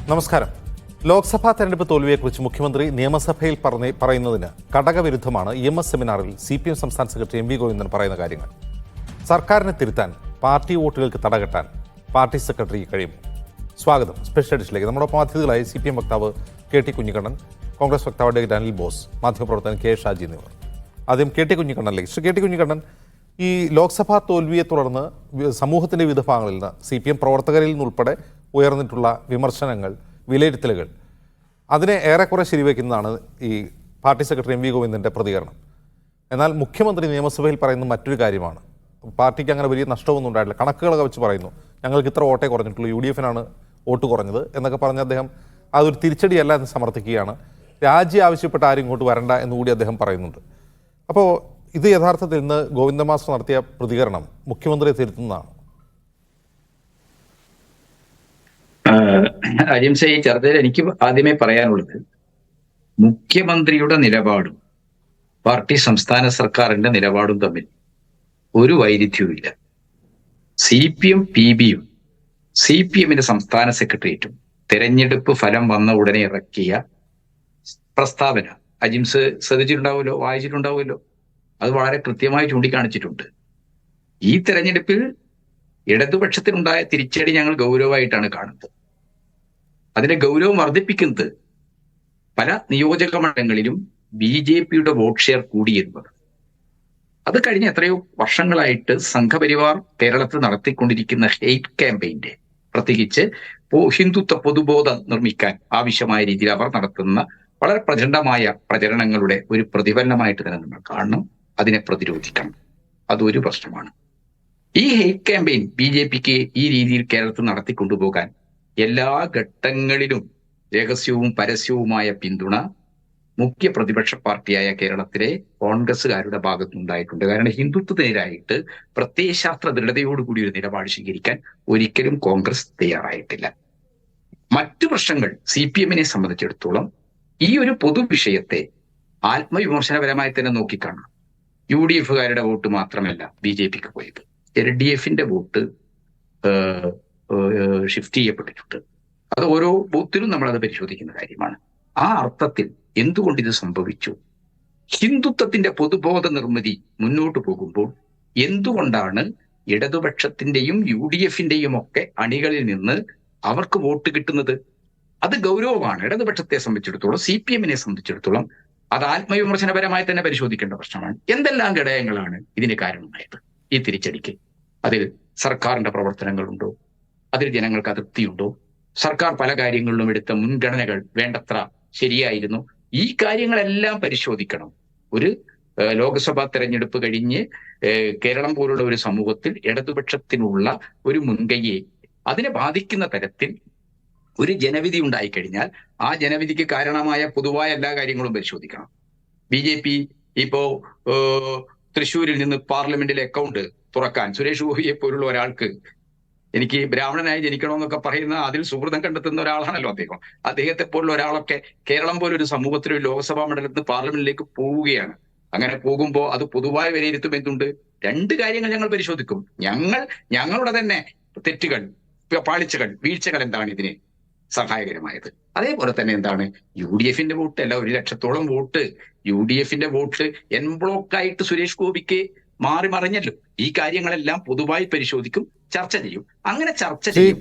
നമസ്കാരം. ലോക്സഭാ തെരഞ്ഞെടുപ്പ് തോൽവിയെക്കുറിച്ച് മുഖ്യമന്ത്രി നിയമസഭയിൽ പറയുന്നതിന് ഘടകവിരുദ്ധമാണ് EMS സെമിനാറിൽ CPM സംസ്ഥാന സെക്രട്ടറി MV ഗോവിന്ദൻ പറയുന്ന കാര്യങ്ങൾ. സർക്കാരിനെ തിരുത്താൻ, പാർട്ടി വോട്ടുകൾക്ക് തടകെട്ടാൻ പാർട്ടി സെക്രട്ടറിക്ക് കഴിയും. സ്വാഗതം സ്പെഷ്യൽ എഡിഷനിലേക്ക്. നമ്മുടെ അതിഥികളായി CPM വക്താവ് KT കുഞ്ഞിക്കണ്ണൻ, കോൺഗ്രസ് വക്താവ് അഡ്വക്കേറ്റ് അനിൽ ബോസ്, മാധ്യമപ്രവർത്തകൻ K ഷാജി എന്നിവർ. ആദ്യം KT കുഞ്ഞിക്കണ്ണനിലേക്ക്. KT കുഞ്ഞിക്കണ്ണൻ, ഈ ലോക്സഭാ തോൽവിയെ തുടർന്ന് സമൂഹത്തിൻ്റെ വിവിധ ഭാഗങ്ങളിൽ നിന്ന് CPM പ്രവർത്തകരിൽ നിന്നുൾപ്പെടെ ഉയർന്നിട്ടുള്ള വിമർശനങ്ങൾ, വിലയിരുത്തലുകൾ, അതിനെ ഏറെക്കുറെ ശരിവെക്കുന്നതാണ് ഈ പാർട്ടി സെക്രട്ടറി MV ഗോവിന്ദൻ്റെ പ്രതികരണം. എന്നാൽ മുഖ്യമന്ത്രി നിയമസഭയിൽ പറയുന്ന മറ്റൊരു കാര്യമാണ്, പാർട്ടിക്ക് അങ്ങനെ വലിയ നഷ്ടമൊന്നും ഉണ്ടായിട്ടില്ല, കണക്കുകളൊക്കെ വെച്ച് പറയുന്നു, ഞങ്ങൾക്ക് ഇത്ര വോട്ടേ കുറഞ്ഞിട്ടുള്ളൂ, UDF-നാണ് വോട്ട് കുറഞ്ഞത് എന്നൊക്കെ പറഞ്ഞ് അദ്ദേഹം അതൊരു തിരിച്ചടിയല്ല എന്ന് സമർത്ഥിക്കുകയാണ്. രാജി ആവശ്യപ്പെട്ട ആരും ഇങ്ങോട്ട് വരണ്ട എന്നുകൂടി അദ്ദേഹം പറയുന്നുണ്ട്. അപ്പോൾ ഇത് യഥാർത്ഥത്തിൽ ഇന്ന് ഗോവിന്ദ മാസ്റ്റർ നടത്തിയ പ്രതികരണം മുഖ്യമന്ത്രിയെ തിരുത്തുന്നതാണ്. അജിംസ, ഈ ചർച്ചയിൽ എനിക്ക് ആദ്യമേ പറയാനുള്ളത്, മുഖ്യമന്ത്രിയുടെ നിലപാടും പാർട്ടി സംസ്ഥാന സർക്കാരിന്റെ നിലപാടും തമ്മിൽ ഒരു വൈരുദ്ധ്യവുമില്ല. CPM PBയും CPM-ന്റെ സംസ്ഥാന സെക്രട്ടേറിയറ്റും തെരഞ്ഞെടുപ്പ് ഫലം വന്ന ഉടനെ ഇറക്കിയ പ്രസ്താവന അജിംസ് ശ്രദ്ധിച്ചിട്ടുണ്ടാവുമല്ലോ, വായിച്ചിട്ടുണ്ടാവുമല്ലോ. അത് വളരെ കൃത്യമായി ചൂണ്ടിക്കാണിച്ചിട്ടുണ്ട്. ഈ തെരഞ്ഞെടുപ്പിൽ ഇടതുപക്ഷത്തിനുണ്ടായ തിരിച്ചടി ഞങ്ങൾ ഗൗരവമായിട്ടാണ് കാണുന്നത്. അതിന്റെ ഗൗരവം വർദ്ധിപ്പിക്കുന്നത് പല നിയോജക മണ്ഡലങ്ങളിലും BJP-യുടെ വോട്ട് ഷെയർ കൂടിയെന്നത്. അത് കഴിഞ്ഞ എത്രയോ വർഷങ്ങളായിട്ട് സംഘപരിവാർ കേരളത്തിൽ നടത്തിക്കൊണ്ടിരിക്കുന്ന ഹെയ്റ്റ് ക്യാമ്പയിന്റെ, പ്രത്യേകിച്ച് ഹിന്ദുത്വ പൊതുബോധം നിർമ്മിക്കാൻ ആവശ്യമായ രീതിയിൽ അവർ നടത്തുന്ന വളരെ പ്രചണ്ഡമായ പ്രചരണങ്ങളുടെ ഒരു പ്രതിഫലനമായിട്ട് തന്നെ നമ്മൾ കാണണം. അതിനെ പ്രതിരോധിക്കണം. അതൊരു പ്രശ്നമാണ്. ഈ ഹെയ്റ്റ് ക്യാമ്പയിൻ BJP-ക്ക് ഈ രീതിയിൽ കേരളത്തിൽ നടത്തിക്കൊണ്ടുപോകാൻ എല്ലാ ഘട്ടങ്ങളിലും രഹസ്യവും പരസ്യവുമായ പിന്തുണ മുഖ്യ പ്രതിപക്ഷ പാർട്ടിയായ കേരളത്തിലെ കോൺഗ്രസ്സുകാരുടെ ഭാഗത്തുനിന്നുണ്ടായിട്ടുണ്ട്. കാരണം ഹിന്ദുത്വത്തിനെതിരായിട്ട് പ്രത്യയശാസ്ത്ര ദൃഢതയോടുകൂടി ഒരു നിലപാട് സ്വീകരിക്കാൻ ഒരിക്കലും കോൺഗ്രസ് തയ്യാറായിട്ടില്ല. മറ്റു പ്രശ്നങ്ങൾ CPM-നെ സംബന്ധിച്ചിടത്തോളം ഈ ഒരു പൊതുവിഷയത്തെ ആത്മവിമർശനപരമായി തന്നെ നോക്കിക്കാണണം. UDF-കാരുടെ വോട്ട് മാത്രമല്ല BJP-ക്ക് പോയത്, LDF-ന്റെ വോട്ട് ഷിഫ്റ്റ് ചെയ്യപ്പെട്ടിട്ടുണ്ട്. അത് ഓരോ ബൂത്തിലും നമ്മളത് പരിശോധിക്കുന്ന കാര്യമാണ്. ആ അർത്ഥത്തിൽ എന്തുകൊണ്ട് ഇത് സംഭവിച്ചു? ഹിന്ദുത്വത്തിന്റെ പൊതുബോധ നിർമ്മിതി മുന്നോട്ട് പോകുമ്പോൾ എന്തുകൊണ്ടാണ് ഇടതുപക്ഷത്തിന്റെയും UDF-ന്റെയും ഒക്കെ അണികളിൽ നിന്ന് അവർക്ക് വോട്ട് കിട്ടുന്നത്? അത് ഗൗരവമാണ്. ഇടതുപക്ഷത്തെ സംബന്ധിച്ചിടത്തോളം, CPM-നെ സംബന്ധിച്ചിടത്തോളം അത് ആത്മവിമർശനപരമായി തന്നെ പരിശോധിക്കേണ്ട പ്രശ്നമാണ്. എന്തെല്ലാം ഘടകങ്ങളാണ് ഇതിന് കാരണമായത് ഈ തിരിച്ചടിക്ക്? അതിൽ സർക്കാരിന്റെ പ്രവർത്തനങ്ങളുണ്ടോ? അതിൽ ജനങ്ങൾക്ക് അതൃപ്തിയുണ്ടോ? സർക്കാർ പല കാര്യങ്ങളിലും എടുത്ത മുൻഗണനകൾ വേണ്ടത്ര ശരിയായിരുന്നു? ഈ കാര്യങ്ങളെല്ലാം പരിശോധിക്കണം. ഒരു ലോക്സഭാ തെരഞ്ഞെടുപ്പ് കഴിഞ്ഞ് കേരളം പോലുള്ള ഒരു സമൂഹത്തിൽ ഇടതുപക്ഷത്തിനുള്ള ഒരു മുൻകൈയെ അതിനെ ബാധിക്കുന്ന തരത്തിൽ ഒരു ജനവിധി ഉണ്ടായിക്കഴിഞ്ഞാൽ ആ ജനവിധിക്ക് കാരണമായ പൊതുവായ എല്ലാ കാര്യങ്ങളും പരിശോധിക്കണം. BJP ഇപ്പോ തൃശ്ശൂരിൽ നിന്ന് പാർലമെന്റിലെ അക്കൗണ്ട് തുറക്കാൻ സുരേഷ് ഗോപിയെ പോലുള്ള ഒരാൾക്ക്, എനിക്ക് ബ്രാഹ്മണനായി ജനിക്കണമെന്നൊക്കെ പറയുന്ന അതിൽ സുഹൃതം കണ്ടെത്തുന്ന ഒരാളാണല്ലോ അദ്ദേഹം. അദ്ദേഹത്തെ പോലുള്ള ഒരാളൊക്കെ കേരളം പോലൊരു സമൂഹത്തിൽ ഒരു ലോക്സഭാ മണ്ഡലത്തിൽ പാർലമെന്റിലേക്ക് പോവുകയാണ്. അങ്ങനെ പോകുമ്പോൾ അത് പൊതുവായ വിലയിരുത്തും. എന്തുണ്ട്? രണ്ട് കാര്യങ്ങൾ ഞങ്ങൾ പരിശോധിക്കും. ഞങ്ങളുടെ തന്നെ തെറ്റുകൾ, പാളിച്ചകൾ, വീഴ്ചകൾ എന്താണ് ഇതിന് സഹായകരമായത്? അതേപോലെ തന്നെ എന്താണ് UDF-ന്റെ വോട്ട്? അല്ല, 1 ലക്ഷത്തോളം വോട്ട് UDF-ന്റെ വോട്ട് എൻ ബ്ലോക്കായിട്ട് സുരേഷ് ഗോപിക്ക് മാറി മറിഞ്ഞല്ലോ. ഈ കാര്യങ്ങളെല്ലാം പൊതുവായി പരിശോധിക്കും, ചർച്ച ചെയ്യും. അങ്ങനെ ചർച്ച ചെയ്യും.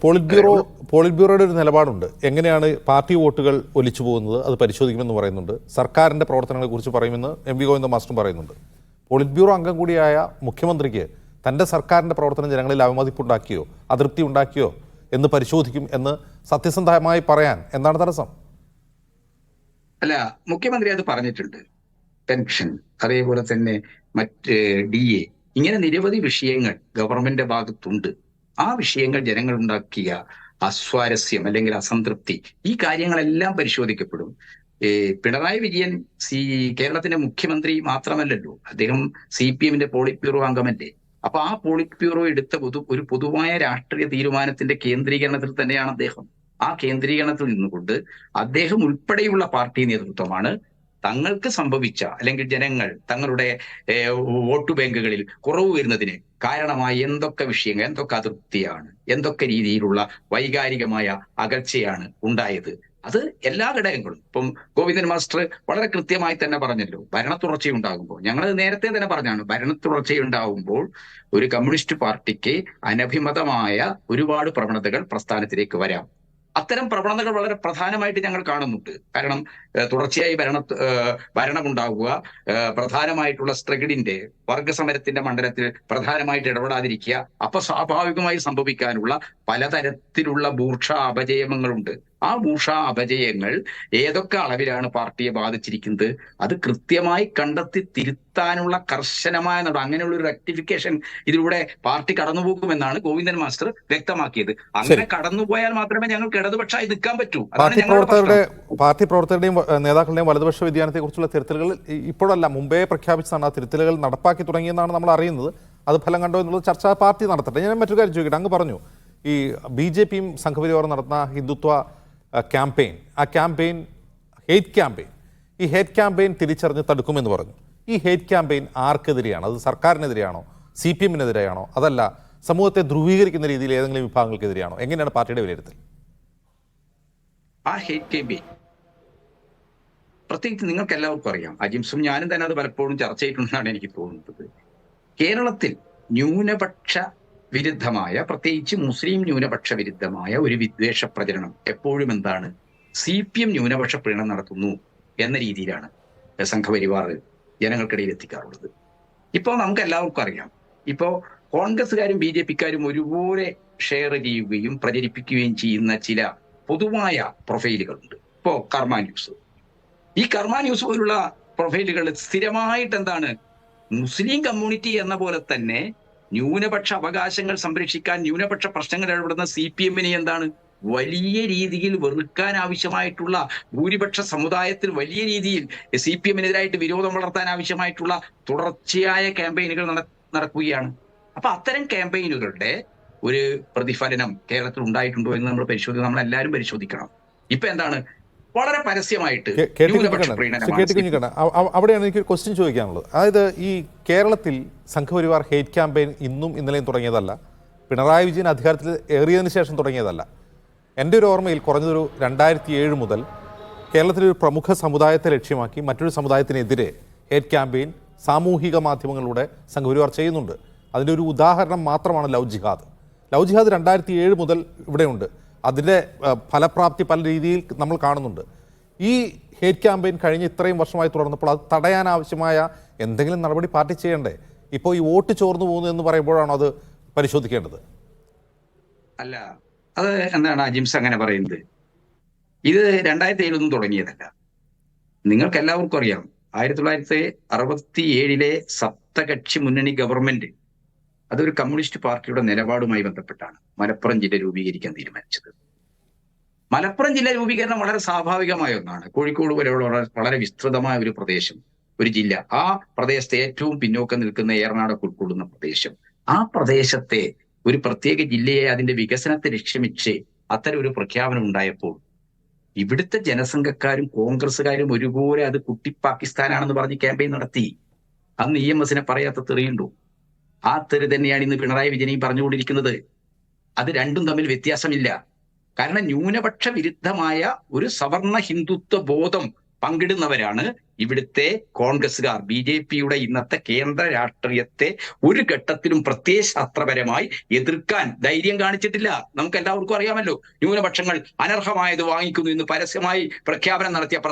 പോളിറ്റ് ബ്യൂറോയുടെ ഒരു നിലപാടുണ്ട്. എങ്ങനെയാണ് പാർട്ടി വോട്ടുകൾ ഒലിച്ചു പോകുന്നത് അത് പരിശോധിക്കുമെന്ന് പറയുന്നുണ്ട്. സർക്കാരിന്റെ പ്രവർത്തനങ്ങളെ കുറിച്ച് പറയുമെന്ന് MV ഗോവിന്ദ മാസ്റ്റർ പറയുന്നുണ്ട്. പോളിറ്റ് ബ്യൂറോ അംഗം കൂടിയായ മുഖ്യമന്ത്രിക്ക് തന്റെ സർക്കാരിന്റെ പ്രവർത്തനം ജനങ്ങളിൽ അവമതിപ്പുണ്ടാക്കിയോ അതൃപ്തി ഉണ്ടാക്കിയോ എന്ന് പരിശോധിക്കും എന്ന് സത്യസന്ധമായി പറയാൻ എന്താണ് തടസ്സം? അല്ല, മുഖ്യമന്ത്രി അത് പറഞ്ഞിട്ടുണ്ട്. പെൻഷൻ, അതേപോലെ തന്നെ മറ്റ് DA, ഇങ്ങനെ നിരവധി വിഷയങ്ങൾ ഗവൺമെന്റിന്റെ ഭാഗത്തുണ്ട്. ആ വിഷയങ്ങൾ ജനങ്ങൾ ഉണ്ടാക്കിയ അസ്വാരസ്യം അല്ലെങ്കിൽ അസംതൃപ്തി, ഈ കാര്യങ്ങളെല്ലാം പരിശോധിക്കപ്പെടും. പിണറായി വിജയൻ കേരളത്തിന്റെ മുഖ്യമന്ത്രി മാത്രമല്ലല്ലോ, അദ്ദേഹം CPM-ന്റെ പോളിറ്റ് ബ്യൂറോ അംഗമല്ലേ. അപ്പൊ ആ പോളിറ്റ് ബ്യൂറോ എടുത്ത ഒരു പൊതുവായ രാഷ്ട്രീയ തീരുമാനത്തിന്റെ കേന്ദ്രീകരണത്തിൽ തന്നെയാണ് അദ്ദേഹം. ആ കേന്ദ്രീകരണത്തിൽ നിന്നുകൊണ്ട് അദ്ദേഹം ഉൾപ്പെടെയുള്ള പാർട്ടി നേതൃത്വമാണ് തങ്ങൾക്ക് സംഭവിച്ച അല്ലെങ്കിൽ ജനങ്ങൾ തങ്ങളുടെ വോട്ട് ബാങ്കുകളിൽ കുറവ് വരുന്നതിന് കാരണമായ എന്തൊക്കെ വിഷയങ്ങൾ, എന്തൊക്കെ അതൃപ്തിയാണ്, എന്തൊക്കെ രീതിയിലുള്ള വൈകാരികമായ അകൽച്ചയാണ് ഉണ്ടായത്, അത് എല്ലാ ഘടകങ്ങളും ഇപ്പം ഗോവിന്ദൻ മാസ്റ്റർ വളരെ കൃത്യമായി തന്നെ പറഞ്ഞല്ലോ. ഭരണ തുടർച്ചയുണ്ടാകുമ്പോൾ, ഞങ്ങൾ നേരത്തെ തന്നെ പറഞ്ഞാണ്, ഭരണ തുടർച്ചയുണ്ടാകുമ്പോൾ ഒരു കമ്മ്യൂണിസ്റ്റ് പാർട്ടിക്ക് അനഭിമതമായ ഒരുപാട് പ്രവണതകൾ പ്രസ്ഥാനത്തിലേക്ക് വരാം. അത്തരം പ്രവണതകൾ വളരെ പ്രധാനമായിട്ട് ഞങ്ങൾ കാണുന്നുണ്ട്. കാരണം തുടർച്ചയായി ഭരണമുണ്ടാവുക, പ്രധാനമായിട്ടുള്ള സ്ട്രഗിളിന്റെ വർഗസമരത്തിന്റെ മണ്ഡലത്തിൽ പ്രധാനമായിട്ട് ഇടപെടാതിരിക്കുക, അപ്പൊ സ്വാഭാവികമായി സംഭവിക്കാനുള്ള പലതരത്തിലുള്ള ബൂർഷ അപജയങ്ങളുണ്ട്. ആ ബൂർഷ അപജയങ്ങൾ ഏതൊക്കെ അളവിലാണ് പാർട്ടിയെ ബാധിച്ചിരിക്കുന്നത് അത് കൃത്യമായി കണ്ടെത്തി തിരുത്താനുള്ള കർശനമായ അങ്ങനെയുള്ള ഒരു റെക്ടിഫിക്കേഷൻ ഇതിലൂടെ പാർട്ടി കടന്നുപോകുമെന്നാണ് ഗോവിന്ദൻ മാസ്റ്റർ വ്യക്തമാക്കിയത്. അങ്ങനെ കടന്നുപോയാൽ മാത്രമേ ഞങ്ങൾക്ക് ഇടതുപക്ഷമായി നിൽക്കാൻ പറ്റൂ. പാർട്ടി പ്രവർത്തകരുടെയും നേതാക്കളുടെയും വലതുപക്ഷ വ്യതിയാനത്തെ കുറിച്ചുള്ള തിരുത്തലുകൾ ഇപ്പോഴല്ല, മുമ്പേ പ്രഖ്യാപിച്ചതാണ്. ആ തിരുത്തലുകൾ നടപ്പാക്കി തുടങ്ങിയെന്നാണ് നമ്മൾ അറിയുന്നത്. അത് ഫലം കണ്ടോ എന്നുള്ളത് ചർച്ച പാർട്ടി നടത്തട്ടെ. ഞാൻ മറ്റൊരു കാര്യം ചോദിക്കട്ടെ. അങ്ങ് പറഞ്ഞു ഈ BJPയും സംഘപരിവാറും നടത്തുന്ന ഹിന്ദുത്വ ക്യാമ്പയിൻ, ആ ക്യാമ്പയിൻ ഹേറ്റ് ക്യാമ്പയിൻ, ഈ ഹേറ്റ് ക്യാമ്പയിൻ തിരിച്ചറിഞ്ഞ് തടുക്കുമെന്ന് പറഞ്ഞു. ഈ ഹേറ്റ് ക്യാമ്പയിൻ ആർക്കെതിരെയാണ്? അത് സർക്കാരിനെതിരെയാണോ, CPM-നെതിരെയാണോ, അതല്ല സമൂഹത്തെ ധ്രുവീകരിക്കുന്ന രീതിയിൽ ഏതെങ്കിലും വിഭാഗങ്ങൾക്കെതിരെയാണോ? എങ്ങനെയാണ് പാർട്ടിയുടെ വിലയിരുത്തൽ? ആ ഹേറ്റ് ക്യാമ്പയിൻ പ്രത്യേകിച്ച് നിങ്ങൾക്ക് എല്ലാവർക്കും അറിയാം, അജിംസും ഞാനും തന്നെ അത് പലപ്പോഴും ചർച്ച ചെയ്തിട്ടുണ്ടെന്നാണ് എനിക്ക് തോന്നുന്നത്. കേരളത്തിൽ ന്യൂനപക്ഷ വിരുദ്ധമായ, പ്രത്യേകിച്ച് മുസ്ലിം ന്യൂനപക്ഷ വിരുദ്ധമായ ഒരു വിദ്വേഷ പ്രചരണം എപ്പോഴും എന്താണ്, CPM ന്യൂനപക്ഷ പ്രീണനം നടത്തുന്നു എന്ന രീതിയിലാണ് സംഘപരിവാർ ജനങ്ങൾക്കിടയിൽ എത്തിക്കാറുള്ളത്. ഇപ്പോൾ നമുക്ക് എല്ലാവർക്കും അറിയാം, ഇപ്പോ കോൺഗ്രസ്സുകാരും BJPക്കാരും ഒരുപോലെ ഷെയർ ചെയ്യുകയും പ്രചരിപ്പിക്കുകയും ചെയ്യുന്ന ചില പൊതുവായ പ്രൊഫൈലുകളുണ്ട്. ഇപ്പോ കർമ്മ ന്യൂസ്, ഈ കർമ്മ ന്യൂസ് പോലുള്ള പ്രൊഫൈലുകൾ സ്ഥിരമായിട്ട് എന്താണ്, മുസ്ലിം കമ്മ്യൂണിറ്റി എന്ന പോലെ തന്നെ ന്യൂനപക്ഷ അവകാശങ്ങൾ സംരക്ഷിക്കാൻ, ന്യൂനപക്ഷ പ്രശ്നങ്ങൾ ഇടപെടുന്ന CPM-നെ എന്താണ് വലിയ രീതിയിൽ വെറുക്കാൻ ആവശ്യമായിട്ടുള്ള, ഭൂരിപക്ഷ സമുദായത്തിൽ വലിയ രീതിയിൽ CPM-നെതിരായിട്ട് വിരോധം വളർത്താൻ ആവശ്യമായിട്ടുള്ള തുടർച്ചയായ ക്യാമ്പയിനുകൾ നടക്കുകയാണ്. അപ്പൊ അത്തരം ക്യാമ്പയിനുകളുടെ ഒരു പ്രതിഫലനം കേരളത്തിൽ ഉണ്ടായിട്ടുണ്ടോ എന്ന് നമ്മൾ എല്ലാവരും പരിശോധിക്കണം. ഇപ്പൊ എന്താണ്, വളരെ പരസ്യമായിട്ട് അവിടെയാണ് എനിക്ക് ക്വസ്റ്റ്യൻ ചോദിക്കാനുള്ളത്. അതായത് ഈ കേരളത്തിൽ സംഘപരിവാർ ഹേറ്റ് ക്യാമ്പയിൻ ഇന്നും ഇന്നലെയും തുടങ്ങിയതല്ല, പിണറായി വിജയൻ അധികാരത്തിൽ ഏറിയതിനു ശേഷം തുടങ്ങിയതല്ല. എൻ്റെ ഒരു ഓർമ്മയിൽ കുറഞ്ഞതൊരു 2007 മുതൽ കേരളത്തിലെ ഒരു പ്രമുഖ സമുദായത്തെ ലക്ഷ്യമാക്കി മറ്റൊരു സമുദായത്തിനെതിരെ ഹേറ്റ് ക്യാമ്പയിൻ സാമൂഹിക മാധ്യമങ്ങളിലൂടെ സംഘപരിവാർ ചെയ്യുന്നുണ്ട്. അതിൻ്റെ ഒരു ഉദാഹരണം മാത്രമാണ് ലവ് ജിഹാദ്. ലവ് ജിഹാദ് 2007 മുതൽ ഇവിടെയുണ്ട്. അതിൻ്റെ ഫലപ്രാപ്തി പല രീതിയിൽ നമ്മൾ കാണുന്നുണ്ട്. ഈ ഹേറ്റ് ക്യാമ്പയിൻ കഴിഞ്ഞ് ഇത്രയും വർഷമായി തുടർന്നപ്പോൾ അത് തടയാൻ ആവശ്യമായ എന്തെങ്കിലും നടപടി പാർട്ടി ചെയ്യണ്ടേ? ഇപ്പോൾ ഈ വോട്ട് ചോർന്നു പോകുന്നു എന്ന് പറയുമ്പോഴാണോ അത് പരിശോധിക്കേണ്ടത്? അല്ല, അത് എന്താണ് അജിംസ് അങ്ങനെ പറയുന്നത്? ഇത് 2007 തുടങ്ങിയതല്ല. നിങ്ങൾക്ക് എല്ലാവർക്കും അറിയാം, 1967 സപ്തകക്ഷി മുന്നണി ഗവൺമെന്റ് അതൊരു കമ്മ്യൂണിസ്റ്റ് പാർട്ടിയുടെ നിലപാടുമായി ബന്ധപ്പെട്ടാണ് മലപ്പുറം ജില്ല രൂപീകരിക്കാൻ തീരുമാനിച്ചത്. മലപ്പുറം ജില്ല രൂപീകരണം വളരെ സ്വാഭാവികമായ ഒന്നാണ്. കോഴിക്കോട് പോലെയുള്ള വളരെ വിസ്തൃതമായ ഒരു പ്രദേശം, ഒരു ജില്ല, ആ പ്രദേശത്തെ ഏറ്റവും പിന്നോക്കം നിൽക്കുന്ന ഏറനാടൊക്കെ ഉൾക്കൊള്ളുന്ന പ്രദേശം, ആ പ്രദേശത്തെ ഒരു പ്രത്യേക ജില്ലയെ അതിന്റെ വികസനത്തെ ലക്ഷ്യമിച്ച് അത്തരം ഒരു പ്രഖ്യാപനം ഉണ്ടായപ്പോൾ ഇവിടുത്തെ ജനസംഘക്കാരും കോൺഗ്രസ്സുകാരും ഒരുപോലെ അത് കുട്ടി പാകിസ്ഥാനാണെന്ന് പറഞ്ഞ് ക്യാമ്പയിൻ നടത്തി. അന്ന് EMS-നെ പറയാത്ത തെറിയുണ്ടോ? ആ തെറി തന്നെയാണ് ഇന്ന് പിണറായി വിജയൻ പറഞ്ഞുകൊണ്ടിരിക്കുന്നത്. അത് രണ്ടും തമ്മിൽ വ്യത്യാസമില്ല. കാരണം ന്യൂനപക്ഷ വിരുദ്ധമായ ഒരു സവർണ ഹിന്ദുത്വ ബോധം പങ്കിടുന്നവരാണ് ഇവിടുത്തെ കോൺഗ്രസ്സുകാർ. BJP-യുടെ ഇന്നത്തെ കേന്ദ്ര രാഷ്ട്രീയത്തെ ഒരു ഘട്ടത്തിലും പ്രത്യയശാസ്ത്രപരമായി എതിർക്കാൻ ധൈര്യം കാണിച്ചിട്ടില്ല. നമുക്ക് എല്ലാവർക്കും അറിയാമല്ലോ, ന്യൂനപക്ഷങ്ങൾ അനർഹമായത് വാങ്ങിക്കുന്നു എന്ന് പരസ്യമായി പ്രസ്താവന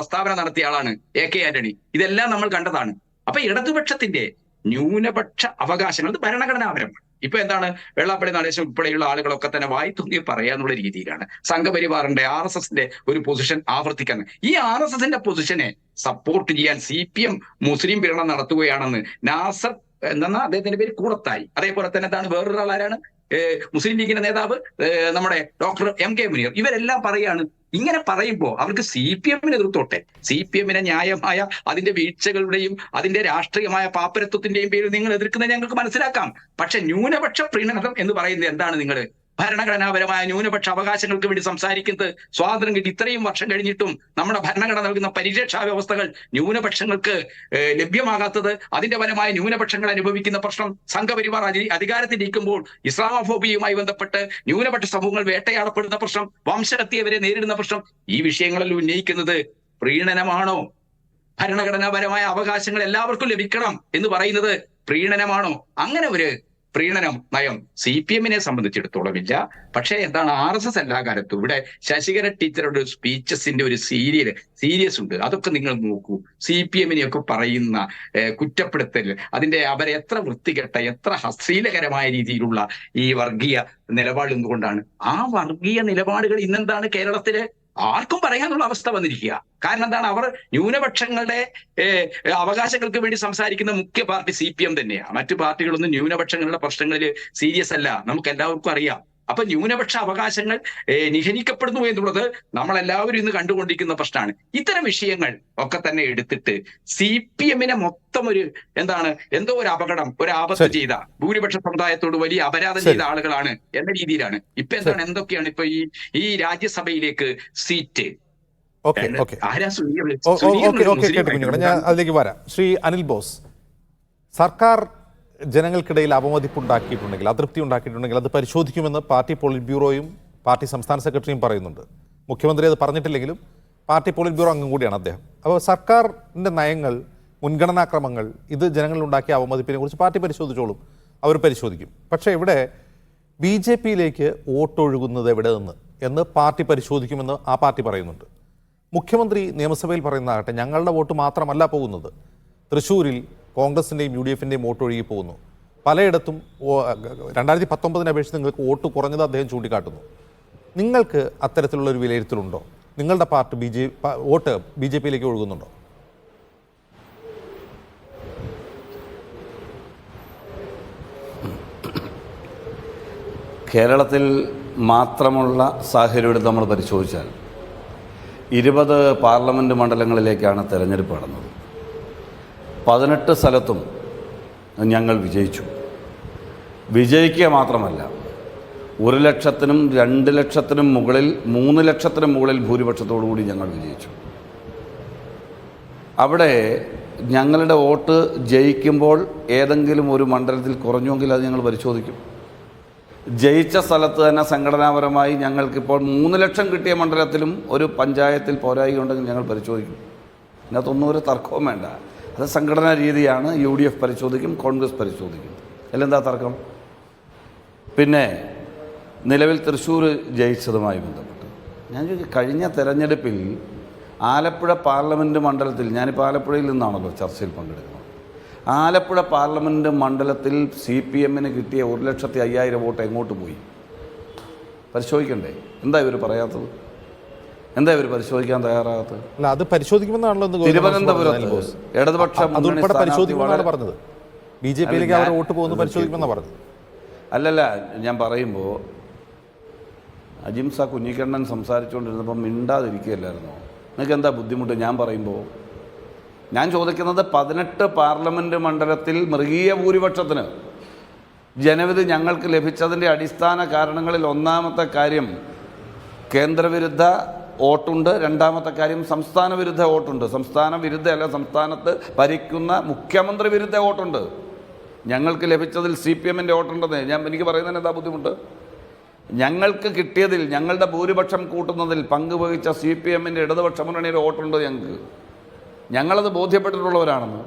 നടത്തിയ ആളാണ് AK ആന്റണി. ഇതെല്ലാം നമ്മൾ കണ്ടതാണ്. അപ്പൊ ഇടതുപക്ഷത്തിന്റെ ന്യൂനപക്ഷ അവകാശങ്ങൾ അത് ഭരണഘടനാപരമാണ്. ഇപ്പൊ എന്താണ്, വെള്ളാപ്പള്ളി നടേശൻ ഉൾപ്പെടെയുള്ള ആളുകളൊക്കെ തന്നെ വായിത്തുങ്ങി പറയാന്നുള്ള രീതിയിലാണ് സംഘപരിവാറിന്റെ RSS-ന്റെ ഒരു പൊസിഷൻ ആവർത്തിക്കുന്നത്. ഈ RSS-ന്റെ പൊസിഷനെ സപ്പോർട്ട് ചെയ്യാൻ CPM മുസ്ലിം പീഡനം നടത്തുകയാണെന്ന് നാസർ എന്നാ അദ്ദേഹത്തിന്റെ പേര് കൂടത്തായി, അതേപോലെ തന്നെ എന്താണ് വേറൊരാളാരാണ് മുസ്ലിം ലീഗിന്റെ നേതാവ് നമ്മുടെ ഡോക്ടർ MK മുനീർ, ഇവരെല്ലാം പറയാണ്. ഇങ്ങനെ പറയുമ്പോൾ അവർക്ക് CPM-നെ എതിർത്തോട്ടെ. CPM-നെ ന്യായമായ അതിന്റെ വീഴ്ചകളുടെയും അതിന്റെ രാഷ്ട്രീയമായ പാപ്പരത്വത്തിന്റെയും പേരിൽ നിങ്ങൾ എതിർക്കുന്നത് ഞങ്ങൾക്ക് മനസ്സിലാക്കാം. പക്ഷെ ന്യൂനപക്ഷ പ്രീണനം എന്ന് പറയുന്നത് എന്താണ്? നിങ്ങൾ ഭരണഘടനാപരമായ ന്യൂനപക്ഷ അവകാശങ്ങൾക്ക് വേണ്ടി സംസാരിക്കുന്നത് സ്വാതന്ത്ര്യം കിട്ടി ഇത്രയും വർഷം കഴിഞ്ഞിട്ടും നമ്മുടെ ഭരണഘടന നൽകുന്ന പരിരക്ഷാ വ്യവസ്ഥകൾ ന്യൂനപക്ഷങ്ങൾക്ക് ലഭ്യമാകാത്തത്, അതിന്റെ ഫലമായ ന്യൂനപക്ഷങ്ങൾ അനുഭവിക്കുന്ന പ്രശ്നം, സംഘപരിവാർ അധികാരത്തിലിരിക്കുമ്പോൾ ഇസ്ലാമോഫോബിയയുമായി ബന്ധപ്പെട്ട് ന്യൂനപക്ഷ സമൂഹങ്ങൾ വേട്ടയാടപ്പെടുന്ന പ്രശ്നം, വംശഹത്യവരെ നേരിടുന്ന പ്രശ്നം, ഈ വിഷയങ്ങളിൽ ഉന്നയിക്കുന്നത് പ്രീണനമാണോ? ഭരണഘടനാപരമായ അവകാശങ്ങൾ എല്ലാവർക്കും ലഭിക്കണം എന്ന് പറയുന്നത് പ്രീണനമാണോ? അങ്ങനെ ഒരു പ്രീണനം നയം CPM-നെ സംബന്ധിച്ചിടത്തോളം ഇല്ല. പക്ഷേ എന്താണ്, RSS എല്ലാ കാലത്തും ഇവിടെ ശശികല ടീച്ചറുടെ സ്പീച്ചസിന്റെ ഒരു സീരിയസ് ഉണ്ട്. അതൊക്കെ നിങ്ങൾ നോക്കൂ. CPM-നെയൊക്കെ പറയുന്ന കുറ്റപ്പെടുത്തൽ, അതിന്റെ അവരെ എത്ര വൃത്തികെട്ട, എത്ര അശ്ലീലകരമായ രീതിയിലുള്ള ഈ വർഗീയ നിലപാട് എന്തുകൊണ്ടാണ്? ആ വർഗീയ നിലപാടുകൾ ഇന്നെന്താണ് കേരളത്തില് ആർക്കും പറയാനുള്ള അവസ്ഥ വന്നിരിക്കുക. കാരണം എന്താണ്, അവർ ന്യൂനപക്ഷങ്ങളുടെ അവകാശങ്ങൾക്ക് വേണ്ടി സംസാരിക്കുന്ന മുഖ്യ പാർട്ടി CPM തന്നെയാണ്. മറ്റു പാർട്ടികളൊന്നും ന്യൂനപക്ഷങ്ങളുടെ പ്രശ്നങ്ങളിൽ സീരിയസ് അല്ല, നമുക്ക് എല്ലാവർക്കും അറിയാം. അപ്പൊ ന്യൂനപക്ഷ അവകാശങ്ങൾ നിഷേധിക്കപ്പെടുന്നു എന്നുള്ളത് നമ്മളെല്ലാവരും ഇന്ന് കണ്ടുകൊണ്ടിരിക്കുന്ന പ്രശ്നമാണ്. ഇത്തരം വിഷയങ്ങൾ ഒക്കെ തന്നെ എടുത്തിട്ട് CPM-നെ മൊത്തം ഒരു എന്തോ ഒരു അപകടം, ഒരു ആപത്ത് ചെയ്ത, ഭൂരിപക്ഷ സമുദായത്തോട് വലിയ അപരാധം ചെയ്ത ആളുകളാണ് എന്ന രീതിയിലാണ് ഇപ്പൊ എന്തൊക്കെയാണ് ഇപ്പൊ ഈ രാജ്യസഭയിലേക്ക് സീറ്റ് ഞാൻ അതിലേക്ക് വരാം. ശ്രീ അനിൽ ബോസ്, സർക്കാർ ജനങ്ങൾക്കിടയിൽ അവമതിപ്പുണ്ടാക്കിയിട്ടുണ്ടെങ്കിൽ, അതൃപ്തി ഉണ്ടാക്കിയിട്ടുണ്ടെങ്കിൽ അത് പരിശോധിക്കുമെന്ന് പാർട്ടി പോളിറ്റ് ബ്യൂറോയും പാർട്ടി സംസ്ഥാന സെക്രട്ടറിയും പറയുന്നുണ്ട്. മുഖ്യമന്ത്രി അത് പറഞ്ഞിട്ടില്ലെങ്കിലും പാർട്ടി പോളിറ്റ് ബ്യൂറോ അംഗം കൂടിയാണ് അദ്ദേഹം. അപ്പോൾ സർക്കാരിൻ്റെ നയങ്ങൾ, മുൻഗണനാക്രമങ്ങൾ, ഇത് ജനങ്ങളിലുണ്ടാക്കിയ അവമതിപ്പിനെ കുറിച്ച് പാർട്ടി പരിശോധിച്ചോളും, അവർ പരിശോധിക്കും. പക്ഷേ ഇവിടെ BJP-യിലേക്ക് വോട്ടൊഴുകുന്നത് എവിടെ നിന്ന് എന്ന് പാർട്ടി പരിശോധിക്കുമെന്ന് ആ പാർട്ടി പറയുന്നുണ്ട്. മുഖ്യമന്ത്രി നിയമസഭയിൽ പറയുന്നതാകട്ടെ, ഞങ്ങളുടെ വോട്ട് മാത്രമല്ല പോകുന്നത്, തൃശ്ശൂരിൽ കോൺഗ്രസിൻ്റെയും UDF-ൻ്റെയും വോട്ട് ഒഴുകി പോകുന്നു. പലയിടത്തും 2019 അപേക്ഷിച്ച് നിങ്ങൾക്ക് വോട്ട് കുറഞ്ഞത് അദ്ദേഹം ചൂണ്ടിക്കാട്ടുന്നു. നിങ്ങൾക്ക് അത്തരത്തിലുള്ളൊരു വിലയിരുത്തലുണ്ടോ? നിങ്ങളുടെ പാർട്ടി വോട്ട് BJP-യിലേക്ക് ഒഴുകുന്നുണ്ടോ? കേരളത്തിൽ മാത്രമുള്ള സാഹചര്യം നമ്മൾ പരിശോധിച്ചാൽ 20 പാർലമെൻറ്റ് മണ്ഡലങ്ങളിലേക്കാണ് തെരഞ്ഞെടുപ്പ് നടന്നത്. 18 സ്ഥലത്തും ഞങ്ങൾ വിജയിച്ചു. വിജയിക്കുക മാത്രമല്ല, 1 ലക്ഷത്തിനും 2 ലക്ഷത്തിനും മുകളിൽ 3 ലക്ഷത്തിനും മുകളിൽ ഭൂരിപക്ഷത്തോടു കൂടി ഞങ്ങൾ വിജയിച്ചു. അവിടെ ഞങ്ങളുടെ വോട്ട് ജയിക്കുമ്പോൾ ഏതെങ്കിലും ഒരു മണ്ഡലത്തിൽ കുറഞ്ഞുവെങ്കിൽ അത് ഞങ്ങൾ പരിശോധിക്കും. ജയിച്ച സ്ഥലത്ത് തന്നെ സംഘടനാപരമായി ഞങ്ങൾക്കിപ്പോൾ 3 ലക്ഷം കിട്ടിയ മണ്ഡലത്തിലും ഒരു പഞ്ചായത്തിൽ പോരായ്മ ഉണ്ടെങ്കിൽ ഞങ്ങൾ പരിശോധിക്കും. ഇതിനകത്തൊന്നും ഒരു തർക്കവും വേണ്ട. അത് സംഘടനാ രീതിയാണ്. UDF പരിശോധിക്കും, കോൺഗ്രസ് പരിശോധിക്കും. അതിലെന്താ തർക്കം? പിന്നെ നിലവിൽ തൃശ്ശൂർ ജയിച്ചതുമായി ബന്ധപ്പെട്ട് ഞാൻ കഴിഞ്ഞ തെരഞ്ഞെടുപ്പിൽ ആലപ്പുഴ പാർലമെൻറ്റ് മണ്ഡലത്തിൽ, ഞാനിപ്പോൾ ആലപ്പുഴയിൽ നിന്നാണല്ലോ ചർച്ചയിൽ പങ്കെടുക്കുന്നത്, ആലപ്പുഴ പാർലമെൻറ്റ് മണ്ഡലത്തിൽ CPM-ന് കിട്ടിയ 1,05,000 വോട്ട് എങ്ങോട്ട് പോയി? പരിശോധിക്കണ്ടേ? എന്താ ഇവർ പറയാത്തത്? എന്താ ഇവർ പരിശോധിക്കാൻ തയ്യാറാകാത്തത്? അല്ല, അത് പരിശോധിക്കുമെന്നാണല്ലോ തിരുവനന്തപുരത്ത് ഇടതുപക്ഷ പറഞ്ഞത്. BJP-യിലേക്ക് അവർ വോട്ട് പോകുന്നു പരിശോധിക്കുമെന്നാണ് പറഞ്ഞത്. അല്ലല്ല, ഞാൻ പറയുമ്പോൾ അജിംസ കുഞ്ഞിക്കണ്ണൻ സംസാരിച്ചുകൊണ്ടിരുന്നപ്പോൾ മിണ്ടാതിരിക്കുകയല്ലായിരുന്നോ? നിങ്ങൾക്ക് എന്താ ബുദ്ധിമുട്ട് ഞാൻ പറയുമ്പോൾ? ഞാൻ ചോദിക്കുന്നത് 18 പാർലമെൻറ്റ് മണ്ഡലത്തിൽ മൃഗീയ ഭൂരിപക്ഷത്തിന് ജനവിധി ഞങ്ങൾക്ക് ലഭിച്ചതിൻ്റെ അടിസ്ഥാന കാരണങ്ങളിൽ ഒന്നാമത്തെ കാര്യം കേന്ദ്രവിരുദ്ധ വോട്ടുണ്ട്, രണ്ടാമത്തെ കാര്യം സംസ്ഥാന വിരുദ്ധ വോട്ടുണ്ട്. സംസ്ഥാന വിരുദ്ധ അല്ല, സംസ്ഥാനത്ത് ഭരിക്കുന്ന മുഖ്യമന്ത്രി വിരുദ്ധ വോട്ടുണ്ട്. ഞങ്ങൾക്ക് ലഭിച്ചതിൽ CPM-ൻ്റെ വോട്ടുണ്ടെന്ന് എനിക്ക് പറയുന്നതിന് എന്താ ബുദ്ധിമുട്ട്? ഞങ്ങൾക്ക് കിട്ടിയതിൽ, ഞങ്ങളുടെ ഭൂരിപക്ഷം കൂട്ടുന്നതിൽ പങ്കുവഹിച്ച CPM-ൻ്റെ ഇടതുപക്ഷ മുന്നണിയുടെ വോട്ടുണ്ട് ഞങ്ങളത് ബോധ്യപ്പെട്ടിട്ടുള്ളവരാണെന്ന്.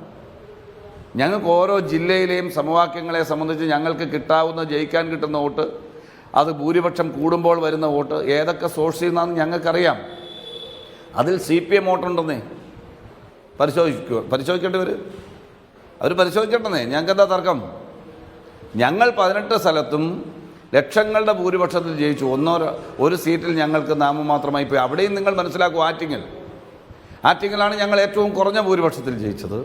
ഞങ്ങൾക്ക് ഓരോ ജില്ലയിലെയും സമവാക്യങ്ങളെ സംബന്ധിച്ച് ഞങ്ങൾക്ക് കിട്ടാവുന്ന, ജയിക്കാൻ കിട്ടുന്ന വോട്ട്, അത് ഭൂരിപക്ഷം കൂടുമ്പോൾ വരുന്ന വോട്ട് ഏതൊക്കെ സോഴ്സിൽ നിന്നാണെന്ന് ഞങ്ങൾക്കറിയാം. അതിൽ CPM വോട്ടുണ്ടെന്നേ പരിശോധിക്കേണ്ടവർ അവർ പരിശോധിക്കട്ടെന്നേ. ഞങ്ങൾക്ക് എന്താ തർക്കം? ഞങ്ങൾ 18 സ്ഥലത്തും ലക്ഷങ്ങളുടെ ഭൂരിപക്ഷത്തിൽ ജയിച്ചു. ഒരു സീറ്റിൽ ഞങ്ങൾക്ക് നാമമാത്രമായി പോയി. അവിടെയും നിങ്ങൾ മനസ്സിലാക്കും, ആറ്റിങ്ങലാണ് ഞങ്ങൾ ഏറ്റവും കുറഞ്ഞ ഭൂരിപക്ഷത്തിൽ ജയിച്ചത്.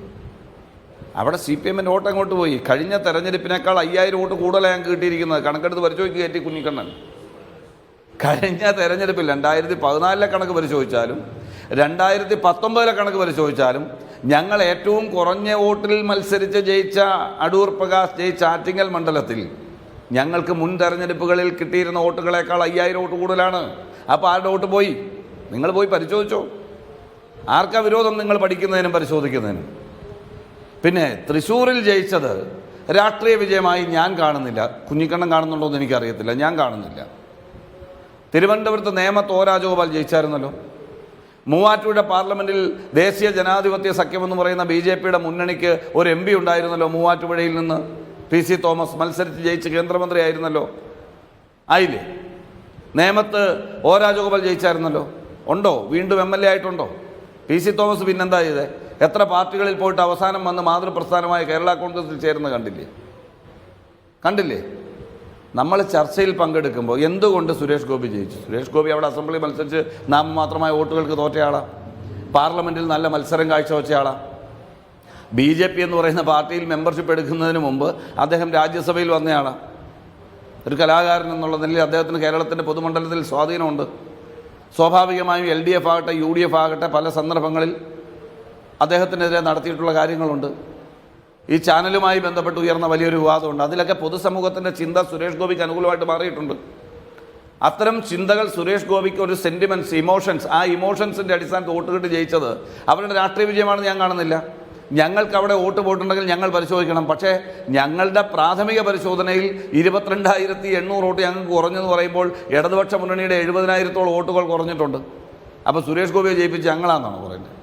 അവിടെ CPM-ൻ്റെ വോട്ട് അങ്ങോട്ട് പോയി. കഴിഞ്ഞ തെരഞ്ഞെടുപ്പിനേക്കാൾ 5000 വോട്ട് കൂടുതലാണ് ഞങ്ങൾക്ക് കിട്ടിയിരിക്കുന്നത്. കണക്കെടുത്ത് പരിശോധിക്കുക ടി കുഞ്ഞിക്കണ്ണൻ. കഴിഞ്ഞ തെരഞ്ഞെടുപ്പിൽ 2014 കണക്ക് പരിശോധിച്ചാലും 2019 കണക്ക് പരിശോധിച്ചാലും ഞങ്ങൾ ഏറ്റവും കുറഞ്ഞ വോട്ടിൽ മത്സരിച്ച് ജയിച്ച അടൂർ പ്രകാശ് ജയിച്ച ആറ്റിങ്ങൽ മണ്ഡലത്തിൽ ഞങ്ങൾക്ക് മുൻ തെരഞ്ഞെടുപ്പുകളിൽ കിട്ടിയിരുന്ന വോട്ടുകളേക്കാൾ 5000 വോട്ട് കൂടുതലാണ്. അപ്പോൾ ആരുടെ വോട്ട് പോയി? നിങ്ങൾ പോയി പരിശോധിച്ചോ. ആർക്കാ വിരോധം നിങ്ങൾ പഠിക്കുന്നതിനും പരിശോധിക്കുന്നതിനും? പിന്നെ തൃശ്ശൂരിൽ ജയിച്ചത് രാഷ്ട്രീയ വിജയമായി ഞാൻ കാണുന്നില്ല. കുഞ്ഞിക്കണ്ണൻ കാണുന്നുണ്ടോ എന്ന് എനിക്കറിയത്തില്ല, ഞാൻ കാണുന്നില്ല. തിരുവനന്തപുരത്ത് നേമത്ത് ഒ രാജഗോപാൽ ജയിച്ചായിരുന്നല്ലോ. മൂവാറ്റുപുഴ പാർലമെൻറ്റിൽ ദേശീയ ജനാധിപത്യ സഖ്യമെന്ന് പറയുന്ന BJPയുടെ മുന്നണിക്ക് ഒരു MP ഉണ്ടായിരുന്നല്ലോ. മൂവാറ്റുപുഴയിൽ നിന്ന് PC തോമസ് മത്സരിച്ച് ജയിച്ച് കേന്ദ്രമന്ത്രി ആയിരുന്നല്ലോ. ആയില്ലേ? നേമത്ത് ഒ രാജഗോപാൽ ജയിച്ചായിരുന്നല്ലോ. ഉണ്ടോ? വീണ്ടും MLA ആയിട്ടുണ്ടോ? PC തോമസ് പിന്നെന്താ ചെയ്തേ? എത്ര പാർട്ടികളിൽ പോയിട്ട് അവസാനം വന്ന് മാതൃപ്രസ്ഥാനമായ കേരള കോൺഗ്രസിൽ ചേർന്ന് കണ്ടില്ലേ? നമ്മൾ ചർച്ചയിൽ പങ്കെടുക്കുമ്പോൾ എന്തുകൊണ്ട് സുരേഷ് ഗോപി ജയിച്ചു? സുരേഷ് ഗോപി അവിടെ അസംബ്ലി മത്സരിച്ച് നാമമാത്രമായ വോട്ടുകൾക്ക് തോറ്റയാളാണ്. പാർലമെൻറ്റിൽ നല്ല മത്സരം കാഴ്ചവെച്ചയാളാണ്. BJP എന്ന് പറയുന്ന പാർട്ടിയിൽ മെമ്പർഷിപ്പ് എടുക്കുന്നതിന് മുമ്പ് അദ്ദേഹം രാജ്യസഭയിൽ വന്നയാളാണ്. ഒരു കലാകാരൻ എന്നുള്ള നിലയിൽ അദ്ദേഹത്തിന് കേരളത്തിൻ്റെ പൊതുമണ്ഡലത്തിൽ സ്വാധീനമുണ്ട്. സ്വാഭാവികമായും LDF ആകട്ടെ UDF ആകട്ടെ പല സന്ദർഭങ്ങളിൽ അദ്ദേഹത്തിനെതിരെ നടത്തിയിട്ടുള്ള കാര്യങ്ങളുണ്ട്. ഈ ചാനലുമായി ബന്ധപ്പെട്ട് ഉയർന്ന വലിയൊരു വിവാദമുണ്ട്. അതിലൊക്കെ പൊതുസമൂഹത്തിൻ്റെ ചിന്ത സുരേഷ് ഗോപിക്ക് അനുകൂലമായിട്ട് മാറിയിട്ടുണ്ട്. അത്തരം ചിന്തകൾ സുരേഷ് ഗോപിക്ക് ഒരു സെൻറ്റിമെൻറ്റ്സ്, ഇമോഷൻസ്, ആ ഇമോഷൻസിൻ്റെ അടിസ്ഥാനത്തിൽ വോട്ട് കിട്ടി ജയിച്ചത് അവരുടെ രാഷ്ട്രീയ വിജയമാണെന്ന് ഞാൻ കാണുന്നില്ല. ഞങ്ങൾക്ക് അവിടെ വോട്ട് പോയിട്ടുണ്ടെങ്കിൽ ഞങ്ങൾ പരിശോധിക്കണം. പക്ഷേ ഞങ്ങളുടെ പ്രാഥമിക പരിശോധനയിൽ 22,800 വോട്ട് ഞങ്ങൾക്ക് കുറഞ്ഞെന്ന് പറയുമ്പോൾ ഇടതുപക്ഷ മുന്നണിയുടെ 70,000-ഓളം വോട്ടുകൾ കുറഞ്ഞിട്ടുണ്ട്. അപ്പോൾ സുരേഷ് ഗോപിയെ ജയിപ്പിച്ച് ഞങ്ങളാണെന്നാണ് പറയുന്നത്.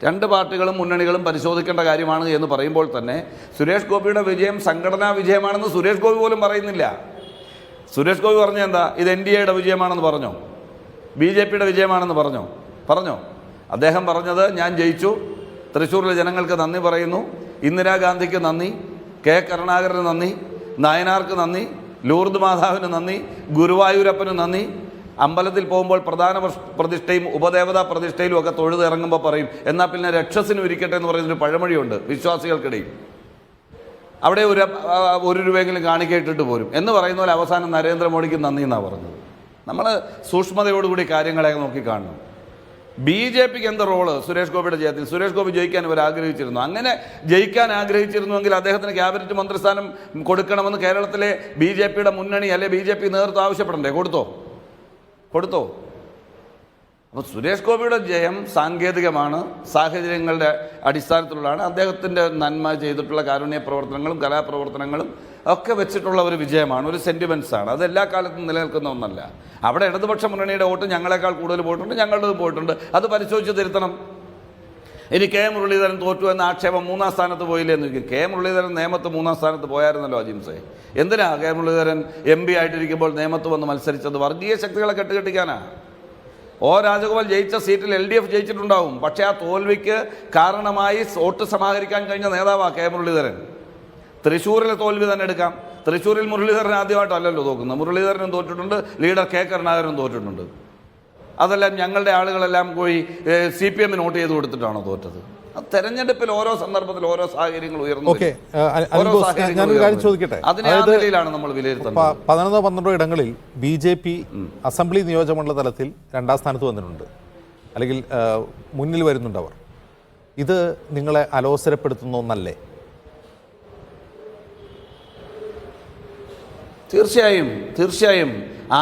രണ്ട് പാർട്ടികളും മുന്നണികളും പരിശോധിക്കേണ്ട കാര്യമാണ് എന്ന് പറയുമ്പോൾ തന്നെ സുരേഷ് ഗോപിയുടെ വിജയം സംഘടനാ വിജയമാണെന്ന് സുരേഷ് ഗോപി പോലും പറയുന്നില്ല. സുരേഷ് ഗോപി പറഞ്ഞ എന്താ? ഇത് NDAയുടെ വിജയമാണെന്ന് പറഞ്ഞോ? BJPയുടെ വിജയമാണെന്ന് പറഞ്ഞോ? അദ്ദേഹം പറഞ്ഞത് ഞാൻ ജയിച്ചു, തൃശ്ശൂരിലെ ജനങ്ങൾക്ക് നന്ദി പറയുന്നു, ഇന്ദിരാഗാന്ധിക്ക് നന്ദി, K കരുണാകരന് നന്ദി, നായനാർക്ക് നന്ദി, ലൂർദ് മാതാവിന് നന്ദി, ഗുരുവായൂരപ്പന് നന്ദി. അമ്പലത്തിൽ പോകുമ്പോൾ പ്രധാന പ്രതിഷ്ഠയും ഉപദേവതാ പ്രതിഷ്ഠയിലും ഒക്കെ തൊഴുത് ഇറങ്ങുമ്പോൾ പറയും, എന്നാൽ പിന്നെ രക്ഷസിന് ഇരിക്കട്ടെ എന്ന് പറയുന്നൊരു പഴമൊഴിയുണ്ട് വിശ്വാസികൾക്കിടയിൽ. അവിടെ ഒരു രൂപയെങ്കിലും കാണിക്കയിട്ടിട്ട് പോരും എന്ന് പറയുന്ന പോലെ അവസാനം നരേന്ദ്രമോദിക്ക് നന്ദി എന്നാണ് പറഞ്ഞത്. നമ്മൾ സൂക്ഷ്മതയോടുകൂടി കാര്യങ്ങളെ നോക്കി കാണണം. BJPക്ക് എന്ത് റോള് സുരേഷ് ഗോപിയുടെ ജയത്തിൽ? സുരേഷ് ഗോപി ജയിക്കാൻ ഇവർ ആഗ്രഹിച്ചിരുന്നു. അങ്ങനെ ജയിക്കാൻ ആഗ്രഹിച്ചിരുന്നുവെങ്കിൽ അദ്ദേഹത്തിന് ക്യാബിനറ്റ് മന്ത്രിസ്ഥാനം കൊടുക്കണമെന്ന് കേരളത്തിലെ BJPയുടെ മുന്നണി അല്ലെ BJP നേതൃത്വം ആവശ്യപ്പെടണ്ടേ? കൊടുത്തോ? അപ്പോൾ സുരേഷ് ഗോപിയുടെ ജയം സാങ്കേതികമാണ്, സാഹചര്യങ്ങളുടെ അടിസ്ഥാനത്തിലുള്ളതാണ്. അദ്ദേഹത്തിൻ്റെ നന്മ ചെയ്തിട്ടുള്ള കാരുണ്യ പ്രവർത്തനങ്ങളും കലാപ്രവർത്തനങ്ങളും ഒക്കെ വെച്ചിട്ടുള്ള ഒരു വിജയമാണ്, ഒരു സെൻറ്റിമെൻറ്റ്സാണ്. അത് എല്ലാ കാലത്തും നിലനിൽക്കുന്ന ഒന്നല്ല. അവിടെ ഇടതുപക്ഷ മുന്നണിയുടെ വോട്ട് ഞങ്ങളെക്കാൾ കൂടുതൽ പോയിട്ടുണ്ട്, ഞങ്ങളുടേത് പോയിട്ടുണ്ട്. അത് പരിശോധിച്ച് തിരുത്തണം. ഇനി K മുരളീധരൻ തോറ്റു എന്ന ആക്ഷേപം 3ാം സ്ഥാനത്ത് പോയില്ലേ എന്ന് ചോദിക്കും. K മുരളീധരൻ നേമത്ത് 3ാം സ്ഥാനത്ത് പോയായിരുന്നല്ലോ അജിംസേ. എന്തിനാ K മുരളീധരൻ MP ആയിട്ടിരിക്കുമ്പോൾ നേമത്ത് വന്ന് മത്സരിച്ചത്? വർഗീയ ശക്തികളെ കെട്ടുകെട്ടിക്കാനാണ്. ഒ രാജഗോപാൽ ജയിച്ച സീറ്റിൽ LDF ജയിച്ചിട്ടുണ്ടാവും. പക്ഷേ ആ തോൽവിക്ക് കാരണമായി വോട്ട് സമാഹരിക്കാൻ കഴിഞ്ഞ നേതാവാണ് K മുരളീധരൻ. തൃശ്ശൂരിലെ തോൽവി തന്നെ എടുക്കാം. തൃശ്ശൂരിൽ മുരളീധരൻ ആദ്യമായിട്ടല്ലല്ലോ തോക്കുന്നത്. മുരളീധരനും തോറ്റിട്ടുണ്ട്, ലീഡർ K കരുണാകരനും തോറ്റിട്ടുണ്ട്. അതെല്ലാം ഞങ്ങളുടെ ആളുകളെല്ലാം പോയി CPM വോട്ട് ചെയ്ത് കൊടുത്തിട്ടാണോ തോറ്റത്? തെരഞ്ഞെടുപ്പിൽ ഓരോ സന്ദർഭത്തിൽ ഓരോ സാഹചര്യങ്ങൾ ഉയർന്നു. ഞാനൊരു കാര്യം ചോദിക്കട്ടെ. അതിനിലാണ് നമ്മൾ വിലയിരുത്തുന്നത്. 11-12 ഇടങ്ങളിൽ BJP അസംബ്ലി നിയോജകമണ്ഡല തലത്തിൽ 2ാം സ്ഥാനത്ത് വന്നിട്ടുണ്ട്, അല്ലെങ്കിൽ മുന്നിൽ വരുന്നുണ്ട് അവർ. ഇത് നിങ്ങളെ അലോസരപ്പെടുത്തുന്ന ഒന്നല്ലേ? തീർച്ചയായും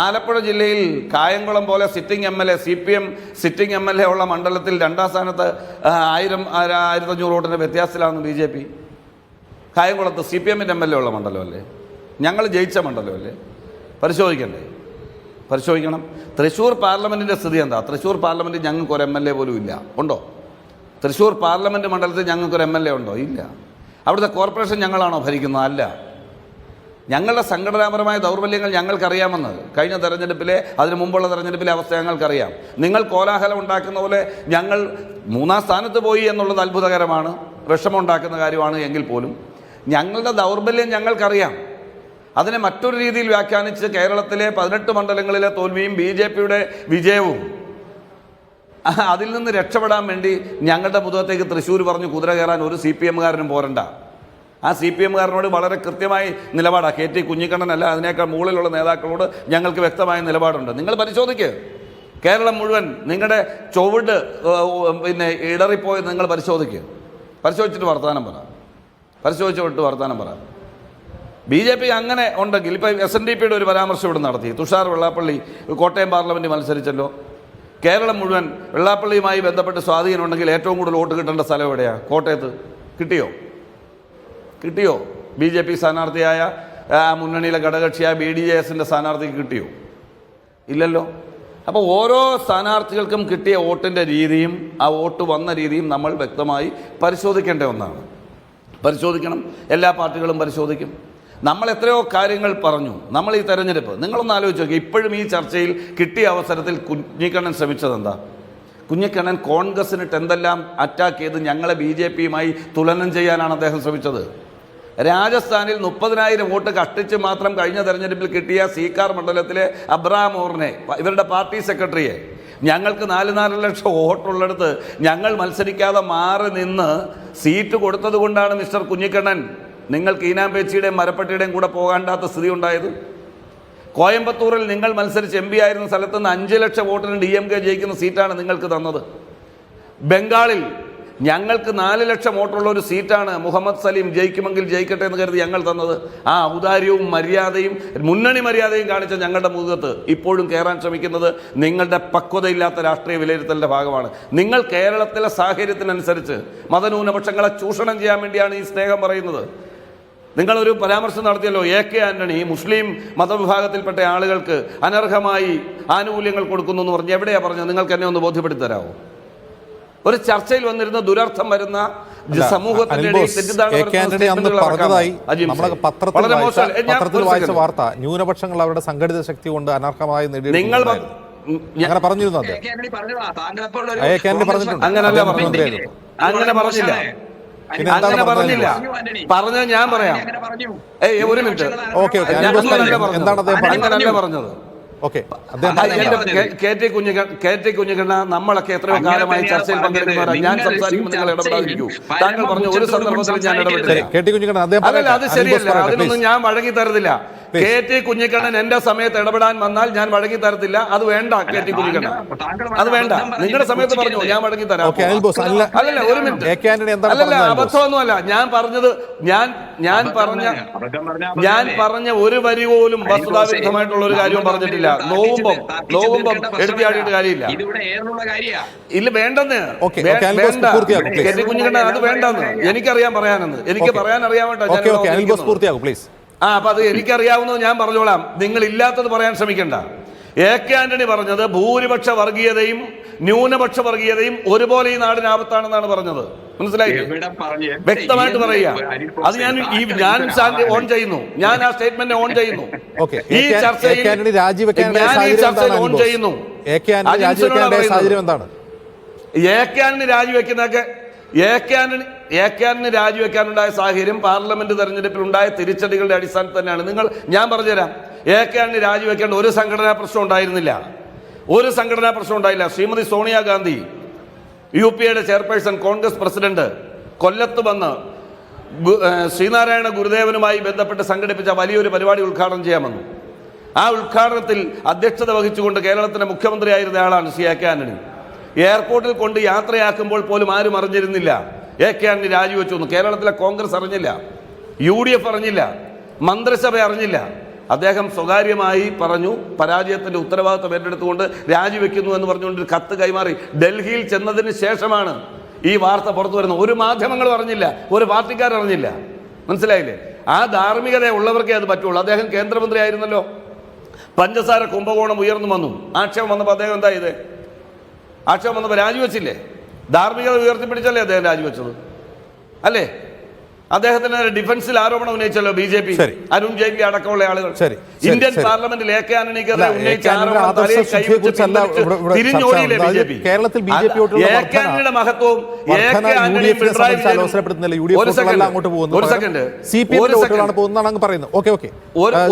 ആലപ്പുഴ ജില്ലയിൽ കായംകുളം പോലെ sitting MLA CPM sitting MLA ഉള്ള മണ്ഡലത്തിൽ 2ാം സ്ഥാനത്ത് 1000-1500 വോട്ടിൻ്റെ വ്യത്യാസത്തിലാണ് BJP. കായംകുളത്ത് CPMൻ്റെ MLA ഉള്ള മണ്ഡലമല്ലേ? ഞങ്ങൾ ജയിച്ച മണ്ഡലമല്ലേ? പരിശോധിക്കണം. തൃശ്ശൂർ പാർലമെൻറ്റിൻ്റെ സ്ഥിതി എന്താ? തൃശ്ശൂർ പാർലമെൻറ്റിൽ ഞങ്ങൾക്കൊരു MLA പോലും ഇല്ല. ഉണ്ടോ? തൃശ്ശൂർ പാർലമെൻറ്റ് മണ്ഡലത്തിൽ ഞങ്ങൾക്കൊരു MLA ഉണ്ടോ? ഇല്ല. അവിടുത്തെ കോർപ്പറേഷൻ ഞങ്ങളാണോ ഭരിക്കുന്നത്? അല്ല. ഞങ്ങളുടെ സംഘടനാപരമായ ദൗർബല്യങ്ങൾ ഞങ്ങൾക്കറിയാമെന്ന് കഴിഞ്ഞ തെരഞ്ഞെടുപ്പിലെ അതിന് മുമ്പുള്ള തെരഞ്ഞെടുപ്പിലെ അവസ്ഥ ഞങ്ങൾക്കറിയാം. നിങ്ങൾ കോലാഹലം ഉണ്ടാക്കുന്ന പോലെ ഞങ്ങൾ 3ാം സ്ഥാനത്ത് പോയി എന്നുള്ളത് അത്ഭുതകരമാണ്, വിഷമമുണ്ടാക്കുന്ന കാര്യമാണ്. എങ്കിൽ പോലും ഞങ്ങളുടെ ദൗർബല്യം ഞങ്ങൾക്കറിയാം. അതിനെ മറ്റൊരു രീതിയിൽ വ്യാഖ്യാനിച്ച് കേരളത്തിലെ 18 മണ്ഡലങ്ങളിലെ തോൽവിയും BJPയുടെ വിജയവും അതിൽ നിന്ന് രക്ഷപ്പെടാൻ വേണ്ടി ഞങ്ങളുടെ മുഖത്തേക്ക് തൃശ്ശൂർ പറഞ്ഞ് കുതിര കയറാൻ ഒരു CPMകാരനും പോരണ്ട. ആ CPMകാരനോട് വളരെ കൃത്യമായി നിലപാടാണ്. KT കുഞ്ഞിക്കണ്ണനല്ല, അതിനേക്കാൾ മുകളിലുള്ള നേതാക്കളോട് ഞങ്ങൾക്ക് വ്യക്തമായ നിലപാടുണ്ട്. നിങ്ങൾ പരിശോധിക്കുക. കേരളം മുഴുവൻ നിങ്ങളുടെ ചുവട് ഇടറിപ്പോയി നിങ്ങൾ പരിശോധിച്ചിട്ട് വർത്തമാനം പറ. BJP അങ്ങനെ ഉണ്ടെങ്കിൽ ഇപ്പോൾ SNDPയുടെ ഒരു പരാമർശം ഇവിടെ നടത്തി. തുഷാർ വെള്ളാപ്പള്ളി കോട്ടയം പാർലമെൻറ്റ് മത്സരിച്ചല്ലോ. കേരളം മുഴുവൻ വെള്ളാപ്പള്ളിയുമായി ബന്ധപ്പെട്ട് സ്വാധീനം ഉണ്ടെങ്കിൽ ഏറ്റവും കൂടുതൽ വോട്ട് കിട്ടേണ്ട സ്ഥലം എവിടെയാണ്? കോട്ടയത്ത്. കിട്ടിയോ? BJP സ്ഥാനാർത്ഥിയായ മുന്നണിയിലെ ഘടകകക്ഷിയായ BDJSൻ്റെ സ്ഥാനാർത്ഥിക്ക് കിട്ടിയോ? ഇല്ലല്ലോ. അപ്പോൾ ഓരോ സ്ഥാനാർത്ഥികൾക്കും കിട്ടിയ വോട്ടിൻ്റെ രീതിയും ആ വോട്ട് വന്ന രീതിയും നമ്മൾ വ്യക്തമായി പരിശോധിക്കേണ്ട ഒന്നാണ്. പരിശോധിക്കണം. എല്ലാ പാർട്ടികളും പരിശോധിക്കും. നമ്മൾ എത്രയോ കാര്യങ്ങൾ പറഞ്ഞു. നമ്മൾ ഈ തെരഞ്ഞെടുപ്പ് നിങ്ങളൊന്ന് ആലോചിച്ച് നോക്കി. ഇപ്പോഴും ഈ ചർച്ചയിൽ കിട്ടിയ അവസരത്തിൽ കുഞ്ഞിക്കണ്ണൻ ശ്രമിച്ചതെന്താ? കുഞ്ഞിക്കണ്ണൻ കോൺഗ്രസിനിട്ട് എന്തെല്ലാം അറ്റാക്ക് ചെയ്ത് ഞങ്ങളെ BJPയുമായി തുലനം ചെയ്യാനാണ് അദ്ദേഹം ശ്രമിച്ചത്. രാജസ്ഥാനിൽ 30,000 വോട്ട് കഷ്ടിച്ച് മാത്രം കഴിഞ്ഞ തെരഞ്ഞെടുപ്പിൽ കിട്ടിയ സീക്കാർ മണ്ഡലത്തിലെ അബ്രഹാം ഓറിനെ, ഇവരുടെ പാർട്ടി സെക്രട്ടറിയെ, ഞങ്ങൾക്ക് 4 ലക്ഷം വോട്ടുള്ളിടത്ത് ഞങ്ങൾ മത്സരിക്കാതെ മാറി നിന്ന് സീറ്റ് കൊടുത്തത് കൊണ്ടാണ് മിസ്റ്റർ കുഞ്ഞിക്കണ്ണൻ നിങ്ങൾക്ക് ഈനാമ്പേച്ചിയുടെയും മരപ്പട്ടിയുടെയും കൂടെ പോകാണ്ടാത്ത സ്ഥിതി ഉണ്ടായത്. കോയമ്പത്തൂരിൽ നിങ്ങൾ മത്സരിച്ച് MP ആയിരുന്ന സ്ഥലത്ത് നിന്ന് 5 ലക്ഷം വോട്ടിന് DMK ജയിക്കുന്ന സീറ്റാണ് നിങ്ങൾക്ക് തന്നത്. ബംഗാളിൽ ഞങ്ങൾക്ക് 4 ലക്ഷം വോട്ടുള്ള ഒരു സീറ്റാണ് മുഹമ്മദ് സലീം ജയിക്കുമെങ്കിൽ ജയിക്കട്ടെ എന്ന് കരുതി ഞങ്ങൾ തന്നത്. ആ ഔദാര്യവും മര്യാദയും മുന്നണി മര്യാദയും കാണിച്ച ഞങ്ങളുടെ മുഖത്ത് ഇപ്പോഴും കയറാൻ ശ്രമിക്കുന്നത് നിങ്ങളുടെ പക്വതയില്ലാത്ത രാഷ്ട്രീയ വിലയിരുത്തലിൻ്റെ ഭാഗമാണ്. നിങ്ങൾ കേരളത്തിലെ സാഹചര്യത്തിനനുസരിച്ച് മതന്യൂനപക്ഷങ്ങളെ ചൂഷണം ചെയ്യാൻ വേണ്ടിയാണ് ഈ സ്നേഹം പറയുന്നത്. നിങ്ങളൊരു പരാമർശം നടത്തിയല്ലോ, AK ആന്റണി മുസ്ലിം മതവിഭാഗത്തിൽപ്പെട്ട ആളുകൾക്ക് അനർഹമായി ആനുകൂല്യങ്ങൾ കൊടുക്കുന്നു എന്ന് പറഞ്ഞ്. എവിടെയാണ് പറഞ്ഞത്? നിങ്ങൾക്ക് എന്നെ ഒന്ന് ബോധ്യപ്പെടുത്തി തരാമോ? ഒരു ചർച്ചയിൽ വന്നിരുന്ന ദുരർത്ഥം വരുന്ന സമൂഹത്തിന്റെ പത്രത്തിൽ വായിച്ച വാർത്ത ന്യൂനപക്ഷങ്ങൾ അവരുടെ സംഘടിത ശക്തി കൊണ്ട് അനർഹമായി നിങ്ങൾ പറഞ്ഞിരുന്നു. അങ്ങനെ പറഞ്ഞില്ല. പറഞ്ഞത് ഞാൻ പറയാം. ഒരു മിനിറ്റ്. അങ്ങനല്ല പറഞ്ഞത്. KT കുഞ്ഞിക്കണ്ണ, നമ്മളൊക്കെ എത്രയോ കാലമായി ചർച്ചയിൽ പങ്കെടുക്കുന്നവരാണ്. ഞാൻ സംസാരിക്കുമ്പോൾ നിങ്ങൾ ഇടപെടാതിരിക്കൂ. താങ്കൾ പറഞ്ഞു ഒരു സന്ദർഭത്തിൽ ഞാൻ ഇടപെട്ടില്ല. അതല്ല, അത് ശരിയല്ല. അതിനൊന്നും ഞാൻ വഴങ്ങി തരത്തില്ല. KT കുഞ്ഞിക്കണ്ണൻ എന്റെ സമയത്ത് ഇടപെടാൻ വന്നാൽ ഞാൻ വഴങ്ങി തരത്തില്ല. അത് വേണ്ട. KT കുഞ്ഞിക്കണ്ണൻ അത് വേണ്ട. നിങ്ങളുടെ സമയത്ത് പറഞ്ഞു ഞാൻ വഴങ്ങി തരാം. അല്ലല്ല, ഒരു മിനിറ്റ്. അല്ലല്ല, അബദ്ധമൊന്നുമല്ല. ഞാൻ പറഞ്ഞത് ഞാൻ പറഞ്ഞ ഒരു വരി പോലും വസ്തുതാവിരുദ്ധമായിട്ടുള്ള ഒരു കാര്യവും പറഞ്ഞിട്ടില്ല. നോവുമ്പം എടുത്തിയാടിയിട്ട് കാര്യമില്ല. ഇല്ല, വേണ്ടെന്ന്. KT കുഞ്ഞിക്കണ്ണൻ അത് വേണ്ടെന്ന് എനിക്കറിയാൻ പറയാനെന്ന്. എനിക്ക് പറയാൻ അറിയാമട്ടോ. അപ്പൊ അത് എനിക്കറിയാവുന്നത് ഞാൻ പറഞ്ഞോളാം. നിങ്ങൾ ഇല്ലാത്തത് പറയാൻ ശ്രമിക്കണ്ട. AK ആന്റണി പറഞ്ഞത് ഭൂരിപക്ഷ വർഗീയതയും ന്യൂനപക്ഷ വർഗീയതയും ഒരുപോലെ ഈ നാടിന് ആപത്താണെന്നാണ് പറഞ്ഞത്. മനസ്സിലായില്ലേ? വ്യക്തമായിട്ട് പറയുക. അത് ഞാൻ ഓൺ ചെയ്യുന്നു. ഞാൻ ആ സ്റ്റേറ്റ്മെന്റ് ഓൺ ചെയ്യുന്നു. ഈ ചർച്ചയിൽ ഓൺ ചെയ്യുന്നു. AK ആന്റണി രാജിവെക്കാനുണ്ടായ സാഹചര്യം പാർലമെന്റ് തെരഞ്ഞെടുപ്പിൽ ഉണ്ടായ തിരിച്ചടികളുടെ അടിസ്ഥാനത്തിൽ തന്നെയാണ്. ഞാൻ പറഞ്ഞുതരാം. AK ആന്റണി രാജിവെക്കേണ്ട ഒരു സംഘടനാ പ്രശ്നം ഉണ്ടായിരുന്നില്ല. ശ്രീമതി സോണിയാഗാന്ധി UPയുടെ ചെയർപേഴ്സൺ, കോൺഗ്രസ് പ്രസിഡന്റ്, കൊല്ലത്ത് വന്ന് ശ്രീനാരായണ ഗുരുദേവനുമായി ബന്ധപ്പെട്ട് സംഘടിപ്പിച്ച വലിയൊരു പരിപാടി ഉദ്ഘാടനം ചെയ്യാമെന്നു. ആ ഉദ്ഘാടനത്തിൽ അധ്യക്ഷത വഹിച്ചുകൊണ്ട് കേരളത്തിന്റെ മുഖ്യമന്ത്രിയായിരുന്ന ആളാണ് ശ്രീ AK ആന്റണി. എയർപോർട്ടിൽ കൊണ്ട് യാത്രയാക്കുമ്പോൾ പോലും ആരും അറിഞ്ഞിരുന്നില്ല AK ആന്റണി രാജിവെച്ചു എന്ന്. കേരളത്തിലെ കോൺഗ്രസ് അറിഞ്ഞില്ല, UDF അറിഞ്ഞില്ല, മന്ത്രിസഭ അറിഞ്ഞില്ല. അദ്ദേഹം സ്വകാര്യമായി പറഞ്ഞു പരാജയത്തിന്റെ ഉത്തരവാദിത്വം ഏറ്റെടുത്തുകൊണ്ട് രാജിവെക്കുന്നു എന്ന് പറഞ്ഞുകൊണ്ട് ഒരു കത്ത് കൈമാറി. ഡൽഹിയിൽ ചെന്നതിന് ശേഷമാണ് ഈ വാർത്ത പുറത്തു വരുന്നത്. ഒരു മാധ്യമങ്ങളും അറിഞ്ഞില്ല, ഒരു പാർട്ടിക്കാരും അറിഞ്ഞില്ല. മനസ്സിലായില്ലേ? ആ ധാർമ്മികത ഉള്ളവർക്കേ അത് പറ്റുള്ളൂ. അദ്ദേഹം കേന്ദ്രമന്ത്രി ആയിരുന്നല്ലോ. പഞ്ചസാര കുംഭകോണം ഉയർന്നു വന്നു. ആക്ഷേപം വന്നപ്പോൾ അദ്ദേഹം എന്താ ചെയ്തേ? ആക്ഷേപം വന്നപ്പോൾ രാജിവെച്ചില്ലേ? ധാർമ്മികത ഉയർത്തിപ്പിടിച്ചല്ലേ അദ്ദേഹം രാജിവെച്ചത്? അല്ലേ? അദ്ദേഹത്തിന് ഡിഫൻസിൽ ആരോപണം ഉന്നയിച്ചല്ലോ BJP, അരുൺ ജെയ്റ്റ്ലി അടക്കമുള്ള ആളുകൾ. ഇന്ത്യൻ പാർലമെന്റിൽ AK ആന്റണിക്കെതിരെ ഉന്നയിച്ച ആരോപണം തിരിഞ്ഞോടിയില്ലേ BJP? AK ആന്റണിയുടെ മഹത്വവും AK ആന്റണി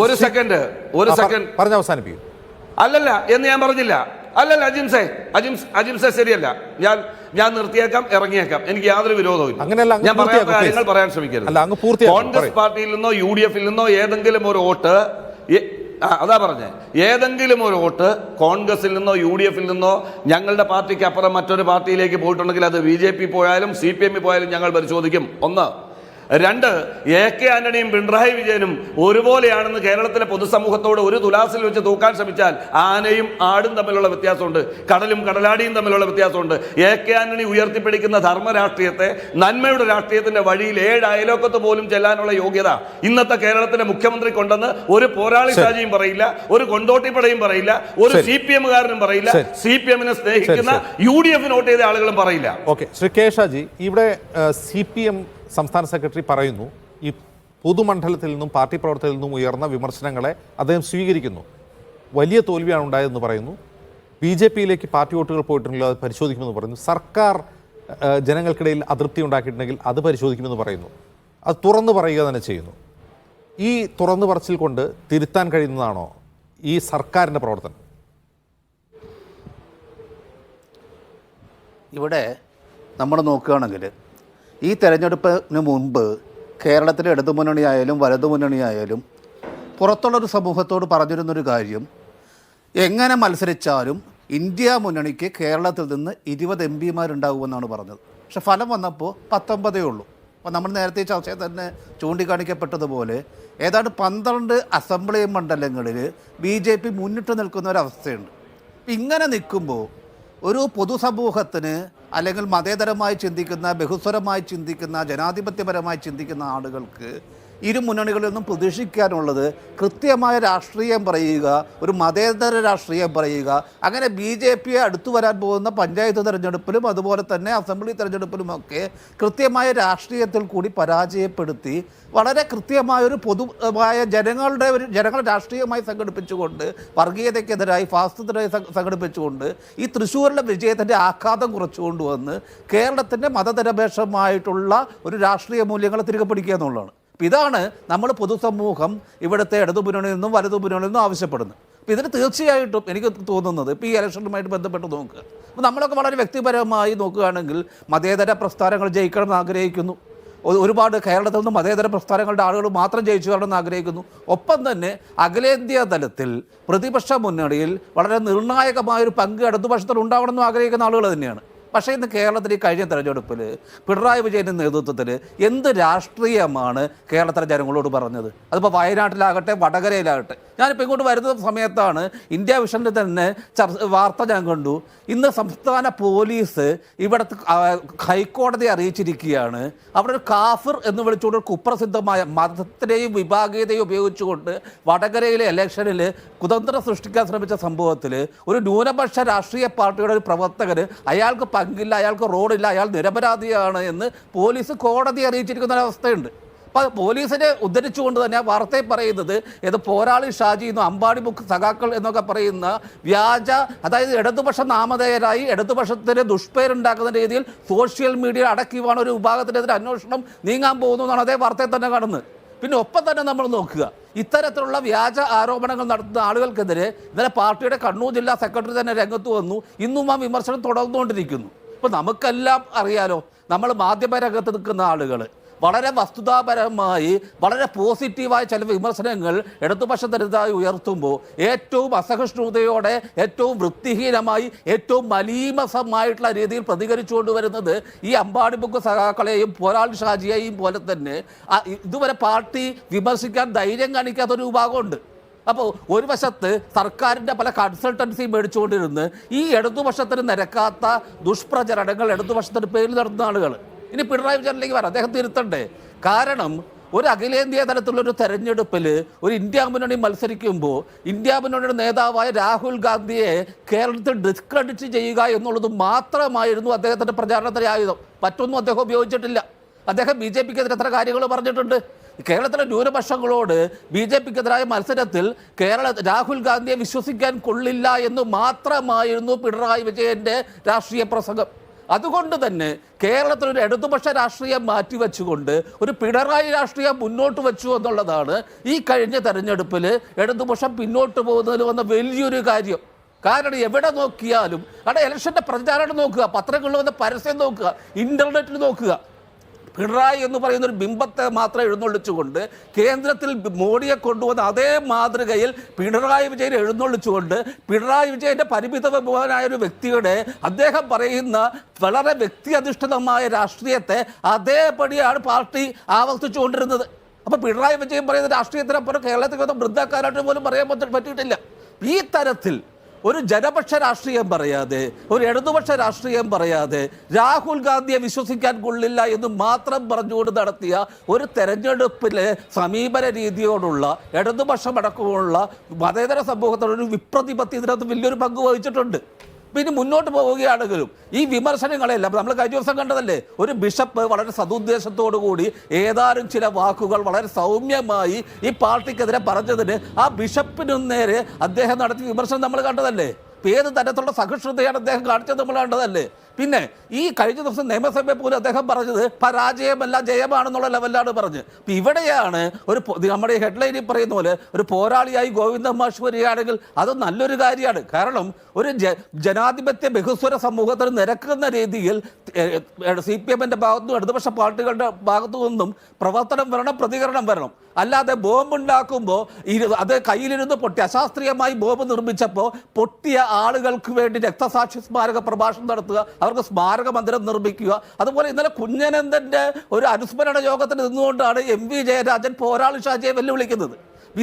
ഒരു സെക്കൻഡ് അല്ലല്ല എന്ന് ഞാൻ പറഞ്ഞില്ല. അല്ലല്ല അജിംസെ ശരിയല്ല. ഞാൻ നിർത്തിയേക്കാം, ഇറങ്ങിയേക്കാം. എനിക്ക് യാതൊരു വിരോധവും. ഞാൻ പറയാത്ത കാര്യങ്ങൾ പറയാൻ ശ്രമിക്കരുത്. കോൺഗ്രസ് പാർട്ടിയിൽ നിന്നോ UDFൽ നിന്നോ ഏതെങ്കിലും ഒരു വോട്ട്, അതാ പറഞ്ഞേ, ഏതെങ്കിലും ഒരു വോട്ട് കോൺഗ്രസിൽ നിന്നോ UDFൽ നിന്നോ ഞങ്ങളുടെ പാർട്ടിക്ക് അപ്പുറം മറ്റൊരു പാർട്ടിയിലേക്ക് പോയിട്ടുണ്ടെങ്കിൽ അത് BJP പോയാലും CPM പോയാലും ഞങ്ങൾ പരിശോധിക്കും. ഒന്ന്. രണ്ട്, AK ആന്റണിയും പിണറായി വിജയനും ഒരുപോലെയാണെന്ന് കേരളത്തിലെ പൊതുസമൂഹത്തോട് ഒരു തുലാസിൽ വെച്ച് തൂക്കാൻ ശ്രമിച്ചാൽ ആനയും ആടും തമ്മിലുള്ള വ്യത്യാസമുണ്ട്, കടലും കടലാടിയും തമ്മിലുള്ള വ്യത്യാസമുണ്ട്. AK ആന്റണി ഉയർത്തിപ്പിടിക്കുന്ന ധർമ്മരാഷ്ട്രീയത്തെ, നന്മയുടെ രാഷ്ട്രീയത്തിന്റെ വഴിയിൽ 7 അയലോക്കത്ത് പോലും ചെല്ലാനുള്ള യോഗ്യത ഇന്നത്തെ കേരളത്തിലെ മുഖ്യമന്ത്രി കൊണ്ടെന്ന് ഒരു പോരാളി ഷാജിയും പറയില്ല, ഒരു കൊണ്ടോട്ടിപ്പടയും പറയില്ല, ഒരു CPM-കാരനും പറയില്ല, CPM-നെ സ്നേഹിക്കുന്ന UDF വോട്ട് ചെയ്ത ആളുകളും പറയില്ല. ഓക്കെ, ശ്രീ കെ ഷാജി, ഇവിടെ CPM സംസ്ഥാന സെക്രട്ടറി പറയുന്നു ഈ പൊതുമണ്ഡലത്തിൽ നിന്നും പാർട്ടി പ്രവർത്തകരിൽ നിന്നും ഉയർന്ന വിമർശനങ്ങളെ അദ്ദേഹം സ്വീകരിക്കുന്നു, വലിയ തോൽവിയാണ് ഉണ്ടായതെന്ന് പറയുന്നു, BJP-യിലേക്ക് പാർട്ടി വോട്ടുകൾ പോയിട്ടുണ്ടെങ്കിൽ അത് പരിശോധിക്കുമെന്ന് പറയുന്നു, സർക്കാർ ജനങ്ങൾക്കിടയിൽ അതൃപ്തി ഉണ്ടാക്കിയിട്ടുണ്ടെങ്കിൽ അത് പരിശോധിക്കുമെന്ന് പറയുന്നു. അത് തുറന്നു പറയുക തന്നെ ചെയ്യുന്നു. ഈ തുറന്നു പറച്ചിൽ കൊണ്ട് തിരുത്താൻ കഴിയുന്നതാണോ ഈ സർക്കാരിൻ്റെ പ്രവർത്തനം? ഇവിടെ നമ്മൾ നോക്കുകയാണെങ്കിൽ ഈ തെരഞ്ഞെടുപ്പിന് മുൻപ് കേരളത്തിലെ ഇടതുമുന്നണിയായാലും വലതുമുന്നണിയായാലും പുറത്തുള്ളൊരു സമൂഹത്തോട് പറഞ്ഞിരുന്നൊരു കാര്യം, എങ്ങനെ മത്സരിച്ചാലും ഇന്ത്യ മുന്നണിക്ക് കേരളത്തിൽ നിന്ന് 20 MP-മാരുണ്ടാകുമെന്നാണ് പറഞ്ഞത്. പക്ഷെ ഫലം വന്നപ്പോൾ 19 ഉള്ളൂ. അപ്പോൾ നമ്മൾ നേരത്തെ ചർച്ചയിൽ തന്നെ ചൂണ്ടിക്കാണിക്കപ്പെട്ടതുപോലെ ഏതാണ്ട് 12 അസംബ്ലി മണ്ഡലങ്ങളിൽ BJP മുന്നിട്ട് നിൽക്കുന്ന ഒരവസ്ഥയുണ്ട്. ഇങ്ങനെ നിൽക്കുമ്പോൾ ഒരു പൊതുസമൂഹത്തിന് അല്ലെങ്കിൽ മതേതരമായി ചിന്തിക്കുന്ന, ബഹുസ്വരമായി ചിന്തിക്കുന്ന, ജനാധിപത്യപരമായി ചിന്തിക്കുന്ന ആളുകൾക്ക് ഇരു മുന്നണികളിൽ നിന്നും പ്രതീക്ഷിക്കാനുള്ളത് കൃത്യമായ രാഷ്ട്രീയം പറയുക, ഒരു മതേതര രാഷ്ട്രീയം പറയുക. അങ്ങനെ BJP-യെ അടുത്തു വരാൻ പോകുന്ന പഞ്ചായത്ത് തെരഞ്ഞെടുപ്പിലും അതുപോലെ തന്നെ അസംബ്ലി തെരഞ്ഞെടുപ്പിലുമൊക്കെ കൃത്യമായ രാഷ്ട്രീയത്തിൽ കൂടി പരാജയപ്പെടുത്തി വളരെ കൃത്യമായൊരു പൊതുവായ ജനങ്ങൾ രാഷ്ട്രീയമായി സംഘടിപ്പിച്ചുകൊണ്ട്, വർഗീയതയ്ക്കെതിരായി ഫാസിസത്തിനെതിരായി സംഘടിപ്പിച്ചുകൊണ്ട് ഈ തൃശ്ശൂരിലെ വിജയത്തിൻ്റെ ആഘാതം കുറച്ചുകൊണ്ട് വന്ന് കേരളത്തിൻ്റെ മതനിരപേക്ഷമായിട്ടുള്ള ഒരു രാഷ്ട്രീയ മൂല്യങ്ങളെ തിരികെ പിടിക്കുക എന്നുള്ളതാണ്. ഇതാണ് നമ്മൾ പൊതുസമൂഹം ഇവിടുത്തെ ഇടതുമുന്നണിയിൽ നിന്നും വലതുമുന്നണിയിൽ നിന്നും ആവശ്യപ്പെടുന്നത്. അപ്പോൾ ഇതിന് തീർച്ചയായിട്ടും എനിക്ക് തോന്നുന്നത് ഇപ്പോൾ ഈ ഇലക്ഷനുമായിട്ട് ബന്ധപ്പെട്ട് നോക്കുക, അപ്പോൾ നമ്മളൊക്കെ വളരെ വ്യക്തിപരമായി നോക്കുകയാണെങ്കിൽ മതേതര പ്രസ്ഥാനങ്ങൾ ജയിക്കണം എന്ന് ആഗ്രഹിക്കുന്നു. ഒരുപാട് കേരളത്തിൽ നിന്ന് മതേതര പ്രസ്ഥാനങ്ങളുടെ ആളുകൾ മാത്രം ജയിച്ചു വരണമെന്ന് ആഗ്രഹിക്കുന്നു. ഒപ്പം തന്നെ അഖിലേന്ത്യാ തലത്തിൽ പ്രതിപക്ഷ മുന്നണിയിൽ വളരെ നിർണായകമായൊരു പങ്ക് ഇടതുപക്ഷത്തിൽ ഉണ്ടാവണമെന്നും ആഗ്രഹിക്കുന്ന ആളുകൾ തന്നെയാണ്. പക്ഷേ ഇന്ന് കേരളത്തിൽ ഈ കഴിഞ്ഞ തെരഞ്ഞെടുപ്പിൽ പിണറായി വിജയൻ്റെ നേതൃത്വത്തിൽ എന്ത് രാഷ്ട്രീയമാണ് കേരളത്തിലെ ജനങ്ങളോട് പറഞ്ഞത്? അതിപ്പോൾ വയനാട്ടിലാകട്ടെ വടകരയിലാകട്ടെ. ഞാനിപ്പോൾ ഇങ്ങോട്ട് വരുന്ന സമയത്താണ് ഇന്ത്യ വിഷനിൽ തന്നെ വാർത്ത ഞാൻ കണ്ടു. ഇന്ന് സംസ്ഥാന പോലീസ് ഇവിടുത്തെ ഹൈക്കോടതി അറിയിച്ചിരിക്കുകയാണ്, അവിടെ ഒരു കാഫിർ എന്ന് വിളിച്ചുകൊണ്ട് കുപ്രസിദ്ധമായ മതത്തിനെയും വിഭാഗീയതയും ഉപയോഗിച്ചുകൊണ്ട് വടകരയിലെ ഇലക്ഷനിൽ കുതന്ത്രം സൃഷ്ടിക്കാൻ ശ്രമിച്ച സംഭവത്തിൽ ഒരു ന്യൂനപക്ഷ രാഷ്ട്രീയ പാർട്ടിയുടെ ഒരു പ്രവർത്തകർ, അയാൾക്ക് പങ്കില്ല, അയാൾക്ക് റോഡില്ല, അയാൾ നിരപരാധിയാണ് എന്ന് പോലീസ് കോടതി അറിയിച്ചിരിക്കുന്ന ഒരവസ്ഥയുണ്ട്. അപ്പോൾ പോലീസിനെ ഉദ്ധരിച്ചുകൊണ്ട് തന്നെ ആ വാർത്തയിൽ പറയുന്നത് ഇത് പോരാളി ഷാജി എന്നും അമ്പാടി ബുക്ക് സഖാക്കൾ എന്നൊക്കെ പറയുന്ന വ്യാജ, അതായത് ഇടതുപക്ഷ നാമധേയരായി ഇടതുപക്ഷത്തിന് ദുഷ്പേരുണ്ടാക്കുന്ന രീതിയിൽ സോഷ്യൽ മീഡിയ അടക്കിയുമാണ് ഒരു വിഭാഗത്തിനെതിരെ അന്വേഷണം നീങ്ങാൻ പോകുന്നു എന്നാണ് അതേ വാർത്തയിൽ തന്നെ കാണുന്നത്. പിന്നെ ഒപ്പം തന്നെ നമ്മൾ നോക്കുക, ഇത്തരത്തിലുള്ള വ്യാജ ആരോപണങ്ങൾ നടത്തുന്ന ആളുകൾക്കെതിരെ ഇന്നലെ പാർട്ടിയുടെ കണ്ണൂർ ജില്ലാ സെക്രട്ടറി തന്നെ രംഗത്ത് വന്നു. ഇന്നും ആ വിമർശനം തുടർന്നുകൊണ്ടിരിക്കുന്നു. ഇപ്പോൾ നമുക്കെല്ലാം അറിയാലോ, നമ്മൾ മാധ്യമ രംഗത്ത് നിൽക്കുന്ന ആളുകൾ വളരെ വസ്തുതാപരമായി വളരെ പോസിറ്റീവായ ചില വിമർശനങ്ങൾ ഇടതുപക്ഷത്തിനെതിരായി ഉയർത്തുമ്പോൾ ഏറ്റവും അസഹിഷ്ണുതയോടെ, ഏറ്റവും വൃത്തിഹീനമായി, ഏറ്റവും മലീമസമായിട്ടുള്ള രീതിയിൽ പ്രതികരിച്ചുകൊണ്ട് വരുന്നത് ഈ അമ്പാടി ബുക്ക് സഖാക്കളെയും പോരാളി ഷാജിയെയും പോലെ തന്നെ ഇതുവരെ പാർട്ടി വിമർശിക്കാൻ ധൈര്യം കാണിക്കാത്തൊരു വിഭാഗമുണ്ട്. അപ്പോൾ ഒരു വശത്ത് സർക്കാരിൻ്റെ പല കൺസൾട്ടൻസി മേടിച്ചുകൊണ്ടിരുന്ന് ഈ ഇടതുപക്ഷത്തിന് നിരക്കാത്ത ദുഷ്പ്രചരണങ്ങൾ ഇടതുപക്ഷത്തിൻ്റെ പേരിൽ നടത്തുന്ന ആളുകൾ. ഇനി പിണറായി വിജയനിലേക്ക് വരാം, അദ്ദേഹം തിരുത്തണ്ടേ? കാരണം ഒരു അഖിലേന്ത്യാ തലത്തിലുള്ളൊരു തെരഞ്ഞെടുപ്പിൽ ഒരു ഇന്ത്യ മുന്നണി മത്സരിക്കുമ്പോൾ ഇന്ത്യ മുന്നണിയുടെ നേതാവായ രാഹുൽ ഗാന്ധിയെ കേരളത്തിൽ ഡിസ്ക്രെഡിറ്റ് ചെയ്യുക എന്നുള്ളത് മാത്രമായിരുന്നു അദ്ദേഹത്തിൻ്റെ പ്രചാരണത്തിലെ ആയുധം. മറ്റൊന്നും അദ്ദേഹം ഉപയോഗിച്ചിട്ടില്ല. അദ്ദേഹം BJP-ക്കെതിരെ എത്ര കാര്യങ്ങൾ പറഞ്ഞിട്ടുണ്ട്. കേരളത്തിലെ ന്യൂനപക്ഷങ്ങളോട് BJP-ക്കെതിരായ മത്സരത്തിൽ രാഹുൽ ഗാന്ധിയെ വിശ്വസിക്കാൻ കൊള്ളില്ല എന്ന് മാത്രമായിരുന്നു പിണറായി വിജയൻ്റെ രാഷ്ട്രീയ പ്രസംഗം. അതുകൊണ്ട് തന്നെ കേരളത്തിൽ ഒരു ഇടതുപക്ഷ രാഷ്ട്രീയം മാറ്റിവെച്ചുകൊണ്ട് ഒരു പിണറായി രാഷ്ട്രീയം മുന്നോട്ട് വെച്ചു എന്നുള്ളതാണ് ഈ കഴിഞ്ഞ തെരഞ്ഞെടുപ്പിൽ ഇടതുപക്ഷം പിന്നോട്ട് പോകുന്നതിൽ വന്ന വലിയൊരു കാര്യം. കാരണം എവിടെ നോക്കിയാലും അവിടെ ഇലക്ഷൻ്റെ പ്രചാരണം നോക്കുക, പത്രങ്ങളിൽ വന്ന പരസ്യം നോക്കുക, ഇൻ്റർനെറ്റിൽ നോക്കുക, പിണറായി എന്ന് പറയുന്ന ഒരു ബിംബത്തെ മാത്രം എഴുന്നള്ളിച്ചുകൊണ്ട് കേന്ദ്രത്തിൽ മോഡിയെ കൊണ്ടുവന്ന അതേ മാതൃകയിൽ പിണറായി വിജയനെ എഴുന്നള്ളിച്ചുകൊണ്ട് പിണറായി വിജയന്റെ പരിമിതമായ ഒരു വ്യക്തിയുടെ അദ്ദേഹം പറയുന്ന വളരെ വ്യക്തിയധിഷ്ഠിതമായ രാഷ്ട്രീയത്തെ അതേപടിയാണ് പാർട്ടി ആവർത്തിച്ചുകൊണ്ടിരുന്നത്. അപ്പൊ പിണറായി വിജയൻ പറയുന്ന രാഷ്ട്രീയത്തിനപ്പുറം കേരളത്തിൽ വന്ന വൃദ്ധക്കാരായിട്ട് പോലും പറയാൻ പറ്റിയിട്ടില്ല. ഈ തരത്തിൽ ഒരു ജനപക്ഷ രാഷ്ട്രീയം പറയാതെ, ഒരു ഇടതുപക്ഷ രാഷ്ട്രീയം പറയാതെ, രാഹുൽ ഗാന്ധിയെ വിശ്വസിക്കാൻ കൊള്ളില്ല എന്ന് മാത്രം പറഞ്ഞുകൊണ്ട് നടത്തിയ ഒരു തെരഞ്ഞെടുപ്പിലെ സമീപന രീതിയോടുള്ള ഇടതുപക്ഷമടക്കമുള്ള മതേതര സമൂഹത്തോട് ഒരു വിപ്രതിപത്തി ഇതിനകത്ത് വലിയൊരു പങ്ക് വഹിച്ചിട്ടുണ്ട്. പിന്നെ മുന്നോട്ട് പോവുകയാണെങ്കിലും ഈ വിമർശനങ്ങളെല്ലാം നമ്മൾ കഴിഞ്ഞ ദിവസം കണ്ടതല്ലേ, ഒരു ബിഷപ്പ് വളരെ സതുദ്ദേശത്തോടു കൂടി ഏതാനും ചില വാക്കുകൾ വളരെ സൗമ്യമായി ഈ പാർട്ടിക്കെതിരെ പറഞ്ഞതിന് ആ ബിഷപ്പിനു നേരെ അദ്ദേഹം നടത്തിയ വിമർശനം നമ്മൾ കണ്ടതല്ലേ. ഏത് തരത്തിലുള്ള സഹിഷ്ണുതയാണ് അദ്ദേഹം കാണിച്ചത് നമ്മൾ കണ്ടതല്ലേ. പിന്നെ ഈ കഴിഞ്ഞ ദിവസം നിയമസഭയിൽ പോലും അദ്ദേഹം പറഞ്ഞത് പരാജയമല്ല ജയമാണെന്നുള്ള ലെവലിലാണ് പറഞ്ഞത്. അപ്പം ഇവിടെയാണ് ഒരു നമ്മുടെ ഹെഡ്ലൈനിൽ പറയുന്ന പോലെ ഒരു പോരാളിയായി ഗോവിന്ദ മാഷ് വരികയാണെങ്കിൽ അത് നല്ലൊരു കാര്യമാണ്. കാരണം ഒരു ജനാധിപത്യ ബഹുസ്വര സമൂഹത്തിന് നിരക്കുന്ന രീതിയിൽ CPM-ന്റെ ഭാഗത്തുനിന്നും ഇടതുപക്ഷ പാർട്ടികളുടെ ഭാഗത്തു നിന്നും പ്രവർത്തനം വരണം, പ്രതികരണം വരണം. അല്ലാതെ ബോംബുണ്ടാക്കുമ്പോൾ അത് കയ്യിലിരുന്ന് പൊട്ടി അശാസ്ത്രീയമായി ബോംബ് നിർമ്മിച്ചപ്പോൾ പൊട്ടിയ ആളുകൾക്ക് വേണ്ടി രക്തസാക്ഷി സ്മാരക പ്രഭാഷണം നടത്തുക, അവർക്ക് സ്മാരക മന്ദിരം നിർമ്മിക്കുക. അതുപോലെ ഇന്നലെ കുഞ്ഞനന്ദന്റെ ഒരു അനുസ്മരണ യോഗത്തിന് നിന്നുകൊണ്ടാണ് MV ജയരാജൻ പോരാളി ഷാജിയെ വെല്ലുവിളിക്കുന്നത്.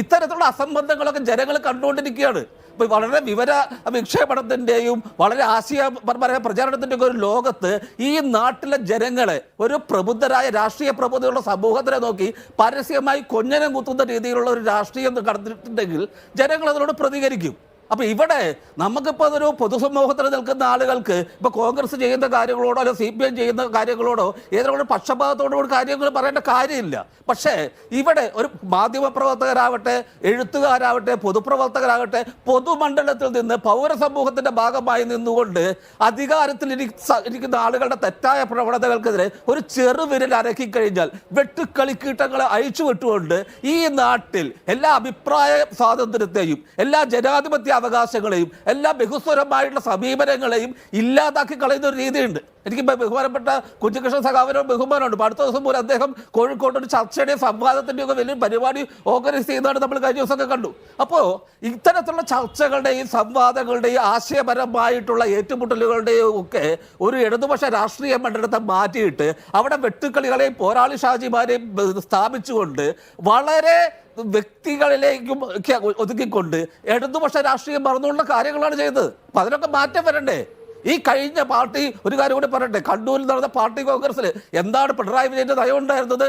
ഇത്തരത്തിലുള്ള അസംബന്ധങ്ങളൊക്കെ ജനങ്ങൾ കണ്ടുകൊണ്ടിരിക്കുകയാണ്. ഇപ്പോൾ വളരെ വിവര വിക്ഷേപണത്തിൻ്റെയും വളരെ ആശയപരമായ പ്രചാരണത്തിൻ്റെയൊക്കെ ഒരു ലോകത്ത് ഈ നാട്ടിലെ ജനങ്ങളെ ഒരു പ്രബുദ്ധരായ രാഷ്ട്രീയ പ്രബുദ്ധയുള്ള സമൂഹത്തിനെ നോക്കി പരസ്യമായി കൊഞ്ഞനം കുത്തുന്ന രീതിയിലുള്ള ഒരു രാഷ്ട്രീയം കടന്നിട്ടുണ്ടെങ്കിൽ ജനങ്ങൾ അതിനോട് പ്രതികരിക്കും. അപ്പോൾ ഇവിടെ നമുക്കിപ്പോൾ അതൊരു പൊതുസമൂഹത്തിൽ നിൽക്കുന്ന ആളുകൾക്ക് ഇപ്പോൾ കോൺഗ്രസ് ചെയ്യുന്ന കാര്യങ്ങളോടോ അല്ലെങ്കിൽ CPM ചെയ്യുന്ന കാര്യങ്ങളോടോ ഏതെങ്കിലും പക്ഷപാതത്തോടുകൂടി കാര്യങ്ങൾ പറയേണ്ട കാര്യമില്ല. പക്ഷേ ഇവിടെ ഒരു മാധ്യമപ്രവർത്തകരാവട്ടെ, എഴുത്തുകാരാവട്ടെ, പൊതുപ്രവർത്തകരാകട്ടെ, പൊതുമണ്ഡലത്തിൽ നിന്ന് പൗരസമൂഹത്തിൻ്റെ ഭാഗമായി നിന്നുകൊണ്ട് അധികാരത്തിൽ ഇരിക്കുന്ന ആളുകളുടെ തെറ്റായ പ്രവണതകൾക്കെതിരെ ഒരു ചെറുവിരൽ അരക്കിക്കഴിഞ്ഞാൽ വെട്ടുക്കളിക്കീട്ടങ്ങളെ അഴിച്ചു വിട്ടുകൊണ്ട് ഈ നാട്ടിൽ എല്ലാ അഭിപ്രായ സ്വാതന്ത്ര്യത്തെയും എല്ലാ ജനാധിപത്യ അവകാശങ്ങളെയും എല്ലാ ബഹുസ്വരമായിട്ടുള്ള സമീപനങ്ങളെയും ഇല്ലാതാക്കി കളയുന്ന ഒരു രീതിയുണ്ട്. എനിക്ക് ബഹുമാനപ്പെട്ട കുഞ്ഞികൃഷ്ണൻ സഖാവിനോട് ബഹുമാനമുണ്ട്. അടുത്ത ദിവസം പോലും അദ്ദേഹം കോഴിക്കോട് ഒരു ചർച്ചയുടെയും സംവാദത്തിൻ്റെയും ഒക്കെ വലിയൊരു പരിപാടി ഓർഗനൈസ് ചെയ്യുന്നതാണ് നമ്മൾ കഴിഞ്ഞ ദിവസമൊക്കെ കണ്ടു. അപ്പോൾ ഇത്തരത്തിലുള്ള ചർച്ചകളുടെയും സംവാദങ്ങളുടെയും ആശയപരമായിട്ടുള്ള ഏറ്റുമുട്ടലുകളുടെയും ഒക്കെ ഒരു ഇടതുപക്ഷ രാഷ്ട്രീയ മണ്ഡലത്തെ മാറ്റിയിട്ട് അവിടെ വെട്ടുക്കളികളെയും പോരാളി ഷാജിമാരെയും സ്ഥാപിച്ചുകൊണ്ട് വളരെ വ്യക്തികളിലേക്കും ഒക്കെ ഒതുക്കിക്കൊണ്ട് ഇടതുപക്ഷ രാഷ്ട്രീയം മറന്നുള്ള കാര്യങ്ങളാണ് ചെയ്തത്. അപ്പം അതിനൊക്കെ മാറ്റം വരണ്ടേ? ഈ കഴിഞ്ഞ പാർട്ടി ഒരു കാര്യം കൂടി പറയട്ടെ, കണ്ണൂരിൽ നടന്ന പാർട്ടി കോൺഗ്രസിൽ എന്താണ് പിണറായി വിജയന്റെ നയം ഉണ്ടായിരുന്നത്?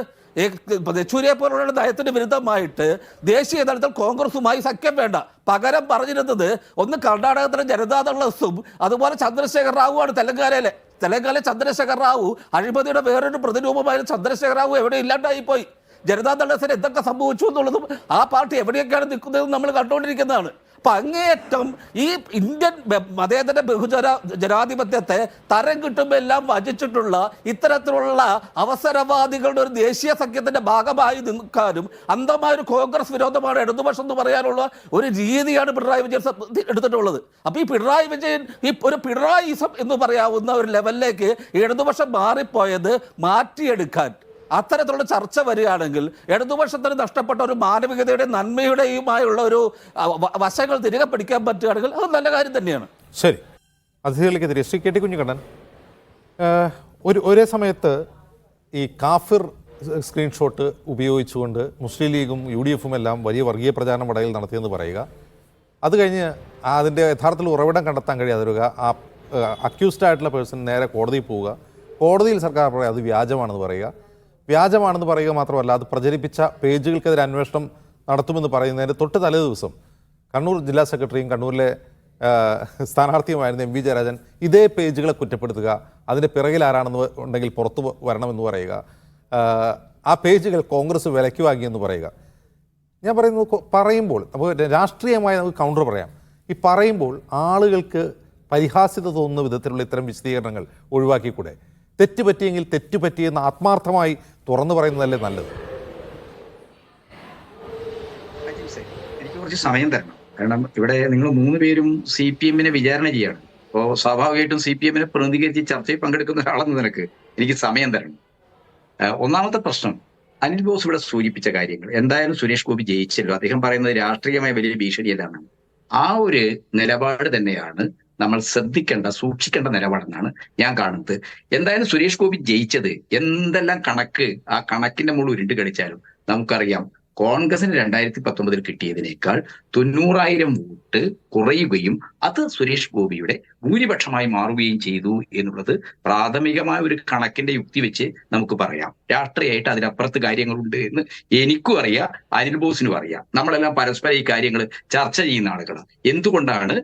യെച്ചൂരിയെ പോലുള്ള നയത്തിന് വിരുദ്ധമായിട്ട് ദേശീയ തലത്തിൽ കോൺഗ്രസുമായി സഖ്യം വേണ്ട, പകരം പറഞ്ഞിരുന്നത് ഒന്ന് കർണാടകത്തിലെ ജനതാദൾ എസും അതുപോലെ ചന്ദ്രശേഖർ റാവുവാണ് തെലങ്കാനയിലെ ചന്ദ്രശേഖർ റാവു അഴിമതിയുടെ വേറൊരു പ്രതിരൂപമായ ചന്ദ്രശേഖർ റാവു എവിടെ ഇല്ലാണ്ടായി പോയി. ജനതാദൾ എസിന് എന്തൊക്കെ സംഭവിച്ചു എന്നുള്ളതും ആ പാർട്ടി എവിടെയൊക്കെയാണ് നിൽക്കുന്നതെന്ന് നമ്മൾ കണ്ടുകൊണ്ടിരിക്കുന്നതാണ്. അപ്പം അങ്ങേയറ്റം ഈ ഇന്ത്യൻ മതേതര ജനാധിപത്യത്തെ തരം കിട്ടുമ്പോൾ എല്ലാം വചിച്ചിട്ടുള്ള ഇത്തരത്തിലുള്ള അവസരവാദികളുടെ ഒരു ദേശീയ സഖ്യത്തിന്റെ ഭാഗമായി നിൽക്കാനും അന്ധമായൊരു കോൺഗ്രസ് വിരോധമാണ് ഇടതുപക്ഷം എന്ന് പറയാനുള്ള ഒരു രീതിയാണ് പിണറായി വിജയൻ എടുത്തിട്ടുള്ളത്. അപ്പോൾ ഈ പിണറായി വിജയൻ ഈ ഒരു പിണറായിസം എന്ന് പറയാവുന്ന ഒരു ലെവലിലേക്ക് ഇടതുപക്ഷം മാറിപ്പോയത് മാറ്റിയെടുക്കാൻ അത്തരത്തിലുള്ള ചർച്ച വരികയാണെങ്കിൽ ഇടതുപക്ഷത്തിന് നഷ്ടപ്പെട്ട ഒരു മാനവികതയുടെയും നന്മയുടെയുമായുള്ള ഒരു വശങ്ങൾ തിരികെ പിടിക്കാൻ പറ്റുകയാണെങ്കിൽ അത് നല്ല കാര്യം തന്നെയാണ്. ശരി, അതിഥികളിലേക്ക് തിരികെ ശ്രീ KT കുഞ്ഞിക്കണ്ണൻ, ഒരേ സമയത്ത് ഈ കാഫിർ സ്ക്രീൻഷോട്ട് ഉപയോഗിച്ചുകൊണ്ട് മുസ്ലിം ലീഗും UDF-ഉം എല്ലാം വലിയ വർഗീയ പ്രചാരണം വടയിൽ നടത്തിയെന്ന് പറയുക, അത് കഴിഞ്ഞ് അതിൻ്റെ യഥാർത്ഥത്തിൽ ഉറവിടം കണ്ടെത്താൻ കഴിയാതെ വരിക, ആ അക്യൂസ്ഡ് ആയിട്ടുള്ള പേഴ്സൺ നേരെ കോടതിയിൽ പോവുക, കോടതിയിൽ സർക്കാർ പറയുക അത് വ്യാജമാണെന്ന് പറയുക മാത്രമല്ല അത് പ്രചരിപ്പിച്ച പേജുകൾക്കെതിരെ അന്വേഷണം നടത്തുമെന്ന് പറയുന്നതിന് തൊട്ട് തലേ ദിവസം കണ്ണൂർ ജില്ലാ സെക്രട്ടറിയും കണ്ണൂരിലെ സ്ഥാനാർത്ഥിയുമായിരുന്ന MV ജയരാജൻ ഇതേ പേജുകളെ കുറ്റപ്പെടുത്തുക, അതിൻ്റെ പിറകിൽ ആരാണെന്ന് ഉണ്ടെങ്കിൽ പുറത്തു വരണമെന്ന് പറയുക, ആ പേജുകൾ കോൺഗ്രസ് വിലയ്ക്ക് വാങ്ങിയെന്ന് പറയുക. ഞാൻ പറയുമ്പോൾ അപ്പോൾ രാഷ്ട്രീയമായി നമുക്ക് കൗണ്ടർ പറയാം. ഈ പറയുമ്പോൾ ആളുകൾക്ക് പരിഹാസ്യത തോന്നുന്ന വിധത്തിലുള്ള ഇത്തരം വിശദീകരണങ്ങൾ ഒഴിവാക്കിക്കൂടെ? തെറ്റുപറ്റിയെങ്കിൽ തെറ്റുപറ്റിയെന്ന് ആത്മാർത്ഥമായി തുറന്നു പറയുന്നതല്ലേ നല്ലത്? എനിക്ക് കുറച്ച് സമയം തരണം. കാരണം ഇവിടെ നിങ്ങൾ 3 പേരും CPM-നെ വിചാരണ ചെയ്യാണ്. അപ്പോൾ സ്വാഭാവികമായിട്ടും CPM-നെ പ്രതിനിധീകരിച്ച് ചർച്ചയിൽ പങ്കെടുക്കുന്ന ഒരാളെന്ന് നിനക്ക് എനിക്ക് സമയം തരണം. ഒന്നാമത്തെ പ്രശ്നം അനിൽ ബോസ് ഇവിടെ സൂചിപ്പിച്ച കാര്യങ്ങൾ, എന്തായാലും സുരേഷ് ഗോപി ജയിച്ചല്ലോ, അദ്ദേഹം പറയുന്നത് രാഷ്ട്രീയമായ വലിയ ഭീഷണിയല്ലാണ്. ആ ഒരു നിലപാട് തന്നെയാണ് നമ്മൾ ശ്രദ്ധിക്കേണ്ട, സൂക്ഷിക്കേണ്ട നിലപാടെന്നാണ് ഞാൻ കാണുന്നത്. എന്തായാലും സുരേഷ് ഗോപി ജയിച്ചത് എന്തെല്ലാം കണക്ക് ആ കണക്കിന്റെ മുകളിൽ ഉരുണ്ട് കളിച്ചാലും നമുക്കറിയാം കോൺഗ്രസിന് 2019 കിട്ടിയതിനേക്കാൾ 90,000 വോട്ട് കുറയുകയും അത് സുരേഷ് ഗോപിയുടെ ഭൂരിപക്ഷമായി മാറുകയും ചെയ്തു എന്നുള്ളത് പ്രാഥമികമായ ഒരു കണക്കിന്റെ യുക്തി വെച്ച് നമുക്ക് പറയാം. രാഷ്ട്രീയമായിട്ട് അതിനപ്പുറത്ത് കാര്യങ്ങളുണ്ട് എന്ന് എനിക്കും അറിയാം, അനിൽ ബോസിനും അറിയാം. നമ്മളെല്ലാം പരസ്പരം ഈ കാര്യങ്ങൾ ചർച്ച ചെയ്യുന്ന ആളുകളാണ്. എന്തുകൊണ്ടാണ്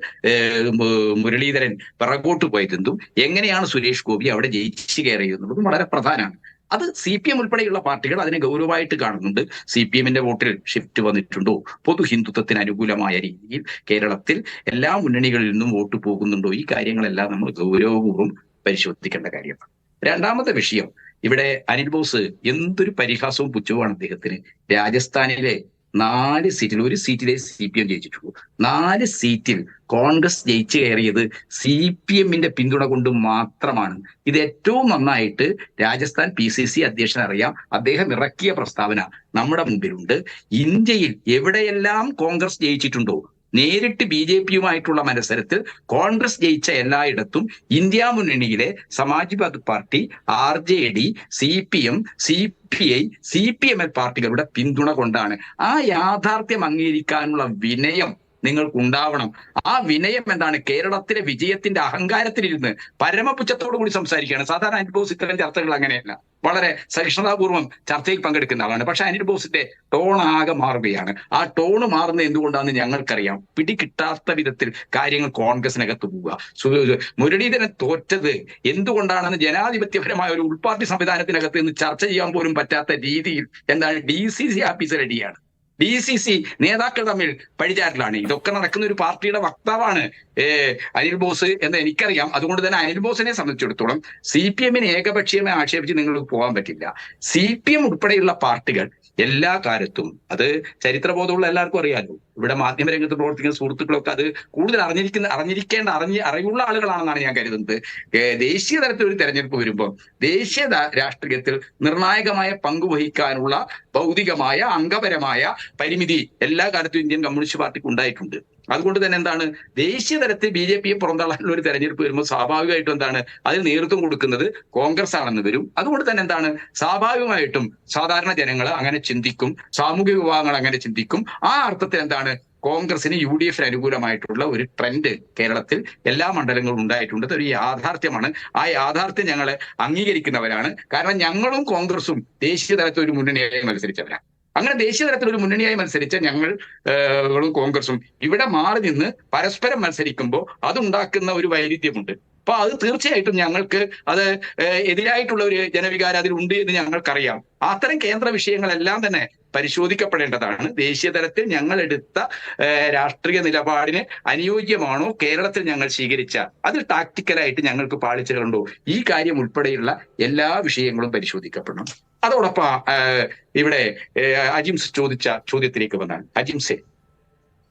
മുരളീധരൻ പിറകോട്ട് പോയതെന്നും എങ്ങനെയാണ് സുരേഷ് ഗോപി അവിടെ ജയിച്ചു കയറിയെന്നുള്ളതും വളരെ പ്രധാനമാണ്. അത് CPM ഉൾപ്പെടെയുള്ള പാർട്ടികൾ അതിനെ ഗൗരവമായിട്ട് കാണുന്നുണ്ട്. CPM-ന്റെ വോട്ടിൽ ഷിഫ്റ്റ് വന്നിട്ടുണ്ടോ, പൊതു ഹിന്ദുത്വത്തിന് അനുകൂലമായ രീതിയിൽ കേരളത്തിൽ എല്ലാ മുന്നണികളിൽ നിന്നും വോട്ട് പോകുന്നുണ്ടോ, ഈ കാര്യങ്ങളെല്ലാം നമ്മൾ ഗൗരവപൂർവ്വം പരിശോധിക്കേണ്ട കാര്യമാണ്. രണ്ടാമത്തെ വിഷയം, ഇവിടെ അനിൽ ബോസ് എന്തൊരു പരിഹാസവും പുച്ഛവുമാണ് അദ്ദേഹത്തിന്. രാജസ്ഥാനിലെ 4 സീറ്റിൽ, ഒരു സീറ്റിലെ CPM ജയിച്ചിട്ടുള്ളൂ. 4 സീറ്റിൽ കോൺഗ്രസ് ജയിച്ചു കയറിയത് CPM-ന്റെ പിന്തുണ കൊണ്ട് മാത്രമാണ്. ഇത് ഏറ്റവും നന്നായിട്ട് രാജസ്ഥാൻ PCC അധ്യക്ഷൻ അറിയാം. അദ്ദേഹം ഇറക്കിയ പ്രസ്താവന നമ്മുടെ മുമ്പിലുണ്ട്. ഇന്ത്യയിൽ എവിടെയെല്ലാം കോൺഗ്രസ് ജയിച്ചിട്ടുണ്ടോ, നേരിട്ട് BJP-യുമായിട്ടുള്ള മത്സരത്തിൽ കോൺഗ്രസ് ജയിച്ച എല്ലായിടത്തും ഇന്ത്യ മുന്നണിയിലെ Samajwadi party, RJD, CPM, CPI, CPML പാർട്ടികളുടെ പിന്തുണ കൊണ്ടാണ്. ആ യാഥാർത്ഥ്യം അംഗീകരിക്കാനുള്ള വിനയം നിങ്ങൾക്കുണ്ടാവണം. ആ വിനയം എന്താണ്? കേരളത്തിലെ വിജയത്തിന്റെ അഹങ്കാരത്തിലിരുന്ന് പരമപുച്ഛത്തോടു കൂടി സംസാരിക്കുകയാണ്. സാധാരണ അനിൽ ബോസ് ഇത്തരം ചർച്ചകൾ അങ്ങനെയല്ല, വളരെ സഹിഷ്ണുതാപൂർവ്വം ചർച്ചയിൽ പങ്കെടുക്കുന്ന ആളാണ്. പക്ഷെ അനിൽ ബോസിന്റെ ടോൺ ആകെ മാറുകയാണ്. ആ ടോണ് മാറുന്നത് എന്തുകൊണ്ടാണെന്ന് ഞങ്ങൾക്കറിയാം. പിടികിട്ടാത്ത വിധത്തിൽ കാര്യങ്ങൾ കോൺഗ്രസിനകത്ത് പോവുക. മുരളീധരൻ തോറ്റത് എന്തുകൊണ്ടാണെന്ന് ജനാധിപത്യപരമായ ഒരു ഉൾപാർട്ടി സംവിധാനത്തിനകത്ത് നിന്ന് ചർച്ച ചെയ്യാൻ പോലും പറ്റാത്ത രീതിയിൽ എന്താണ് DCC ആഫീസ് റെഡിയാണ്. DCC നേതാക്കൾ തമ്മിൽ പഴിചാരലാണ്. ഇതൊക്കെ നടക്കുന്ന ഒരു പാർട്ടിയുടെ വക്താവാണ് അനിൽ ബോസ് എന്ന് എനിക്കറിയാം. അതുകൊണ്ട് തന്നെ അനിൽ ബോസിനെ സംബന്ധിച്ചിടത്തോളം CPM-നെ ഏകപക്ഷീയമായി ആക്ഷേപിച്ച് നിങ്ങൾക്ക് പോകാൻ പറ്റില്ല. CPM ഉൾപ്പെടെയുള്ള പാർട്ടികൾ എല്ലാ കാലത്തും, അത് ചരിത്രബോധമുള്ള എല്ലാവർക്കും അറിയാമല്ലോ, ഇവിടെ മാധ്യമരംഗത്ത് പ്രവർത്തിക്കുന്ന സുഹൃത്തുക്കളൊക്കെ അത് കൂടുതൽ അറിവുള്ള ആളുകളാണെന്നാണ് ഞാൻ കരുതുന്നത്. ദേശീയ തലത്തിൽ ഒരു തെരഞ്ഞെടുപ്പ് വരുമ്പോൾ ദേശീയ രാഷ്ട്രീയത്തിൽ നിർണായകമായ പങ്കുവഹിക്കാനുള്ള ഭൗതികമായ അംഗപരമായ പരിമിതി എല്ലാ കാലത്തും ഇന്ത്യൻ കമ്മ്യൂണിസ്റ്റ് പാർട്ടിക്ക് ഉണ്ടായിട്ടുണ്ട്. അതുകൊണ്ട് തന്നെ എന്താണ്, ദേശീയ തലത്തിൽ BJP-യെ പുറന്തള്ളാനുള്ള ഒരു തെരഞ്ഞെടുപ്പ് വരുമ്പോൾ സ്വാഭാവികമായിട്ടും എന്താണ്, അതിന് നേതൃത്വം കൊടുക്കുന്നത് കോൺഗ്രസ് ആണെന്ന് വരും. അതുകൊണ്ട് തന്നെ എന്താണ്, സ്വാഭാവികമായിട്ടും സാധാരണ ജനങ്ങൾ അങ്ങനെ ചിന്തിക്കും, സാമൂഹിക വിഭാഗങ്ങൾ അങ്ങനെ ചിന്തിക്കും. ആ അർത്ഥത്തിൽ എന്താണ്, കോൺഗ്രസിന് UDF-ന് അനുകൂലമായിട്ടുള്ള ഒരു ട്രെൻഡ് കേരളത്തിൽ എല്ലാ മണ്ഡലങ്ങളും ഉണ്ടായിട്ടുണ്ട്. ഒരു യാഥാർത്ഥ്യമാണ്. ആ യാഥാർത്ഥ്യം ഞങ്ങൾ അംഗീകരിക്കുന്നവരാണ്. കാരണം ഞങ്ങളും കോൺഗ്രസും ദേശീയ തലത്തിൽ ഒരു മുന്നണിയായി മത്സരിച്ചവരാണ്. അങ്ങനെ ദേശീയ തലത്തിൽ ഒരു മുന്നണിയായി മത്സരിച്ച ഞങ്ങളും കോൺഗ്രസും ഇവിടെ മാറി നിന്ന് പരസ്പരം മത്സരിക്കുമ്പോൾ അതുണ്ടാക്കുന്ന ഒരു വൈരുദ്ധ്യമുണ്ട്. അപ്പൊ അത് തീർച്ചയായിട്ടും ഞങ്ങൾക്ക് അത് എതിരായിട്ടുള്ള ഒരു ജനവികാരം അതിലുണ്ട് എന്ന് ഞങ്ങൾക്കറിയാം. അത്തരം കേന്ദ്ര വിഷയങ്ങളെല്ലാം തന്നെ പരിശോധിക്കപ്പെടേണ്ടതാണ്. ദേശീയ തലത്തിൽ ഞങ്ങൾ എടുത്ത രാഷ്ട്രീയ നിലപാടിന് അനുയോജ്യമാണോ കേരളത്തിൽ ഞങ്ങൾ സ്വീകരിച്ച, അതിൽ ടാക്ടിക്കലായിട്ട് ഞങ്ങൾക്ക് പാളിച്ചകളുണ്ടോ, ഈ കാര്യം ഉൾപ്പെടെയുള്ള എല്ലാ വിഷയങ്ങളും പരിശോധിക്കപ്പെടണം. അതോടൊപ്പം ഇവിടെ അജിംസ് ചോദിച്ച ചോദ്യത്തിലേക്ക് വന്നാൽ, അജിംസെ,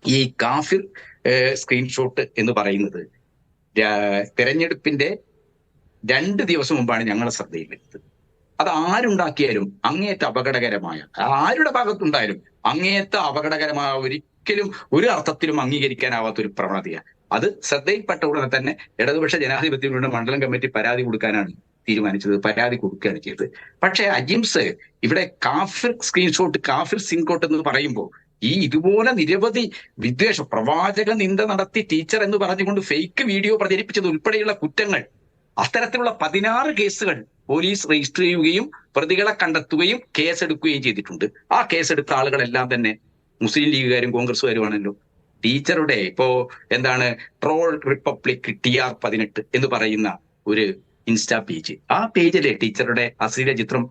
ഈ കാഫിർ സ്ക്രീൻഷോട്ട് എന്ന് പറയുന്നത് തെരഞ്ഞെടുപ്പിന്റെ 2 ദിവസം മുമ്പാണ് ഞങ്ങളുടെ ശ്രദ്ധയിലെടുത്തത്. അത് ആരുണ്ടാക്കിയാലും അങ്ങേയറ്റ അപകടകരമായ, ആരുടെ ഭാഗത്തുണ്ടായാലും അങ്ങേയറ്റ അപകടകരമായ, ഒരിക്കലും ഒരു അർത്ഥത്തിലും അംഗീകരിക്കാനാവാത്ത ഒരു പ്രവണതയാണ്. അത് ശ്രദ്ധയിൽപ്പെട്ട ഉടനെ തന്നെ ഇടതുപക്ഷ ജനാധിപത്യങ്ങളുടെ മണ്ഡലം കമ്മിറ്റി പരാതി കൊടുക്കാനാണ് തീരുമാനിച്ചത്, പരാതി കൊടുക്കുകയാണ് ചെയ്തത്. പക്ഷേ അജിംസ് ഇവിടെ കാഫിർ സ്ക്രീൻഷോട്ട്, കാഫിർ സിൻകോട്ട് എന്ന് പറയുമ്പോൾ ഈ ഇതുപോലെ നിരവധി വിദ്വേഷ പ്രവാചക നിന്ദ നടത്തി ടീച്ചർ എന്ന് പറഞ്ഞുകൊണ്ട് ഫേക്ക് വീഡിയോ പ്രചരിപ്പിച്ചത് ഉൾപ്പെടെയുള്ള കുറ്റങ്ങൾ, അത്തരത്തിലുള്ള 16 കേസുകൾ പോലീസ് രജിസ്റ്റർ ചെയ്യുകയും പ്രതികളെ കണ്ടെത്തുകയും കേസെടുക്കുകയും ചെയ്തിട്ടുണ്ട്. ആ കേസെടുത്ത ആളുകളെല്ലാം തന്നെ മുസ്ലിം ലീഗുകാരും കോൺഗ്രസ്സുകാരുമാണല്ലോ. ടീച്ചറുടെ ഇപ്പോ എന്താണ് ട്രോൾ റിപ്പബ്ലിക് TR18 എന്ന് പറയുന്ന ഒരു ഇൻസ്റ്റാ പേജ്, ആ പേജിലെ ടീച്ചറുടെ അശ്ലീല ചിത്രം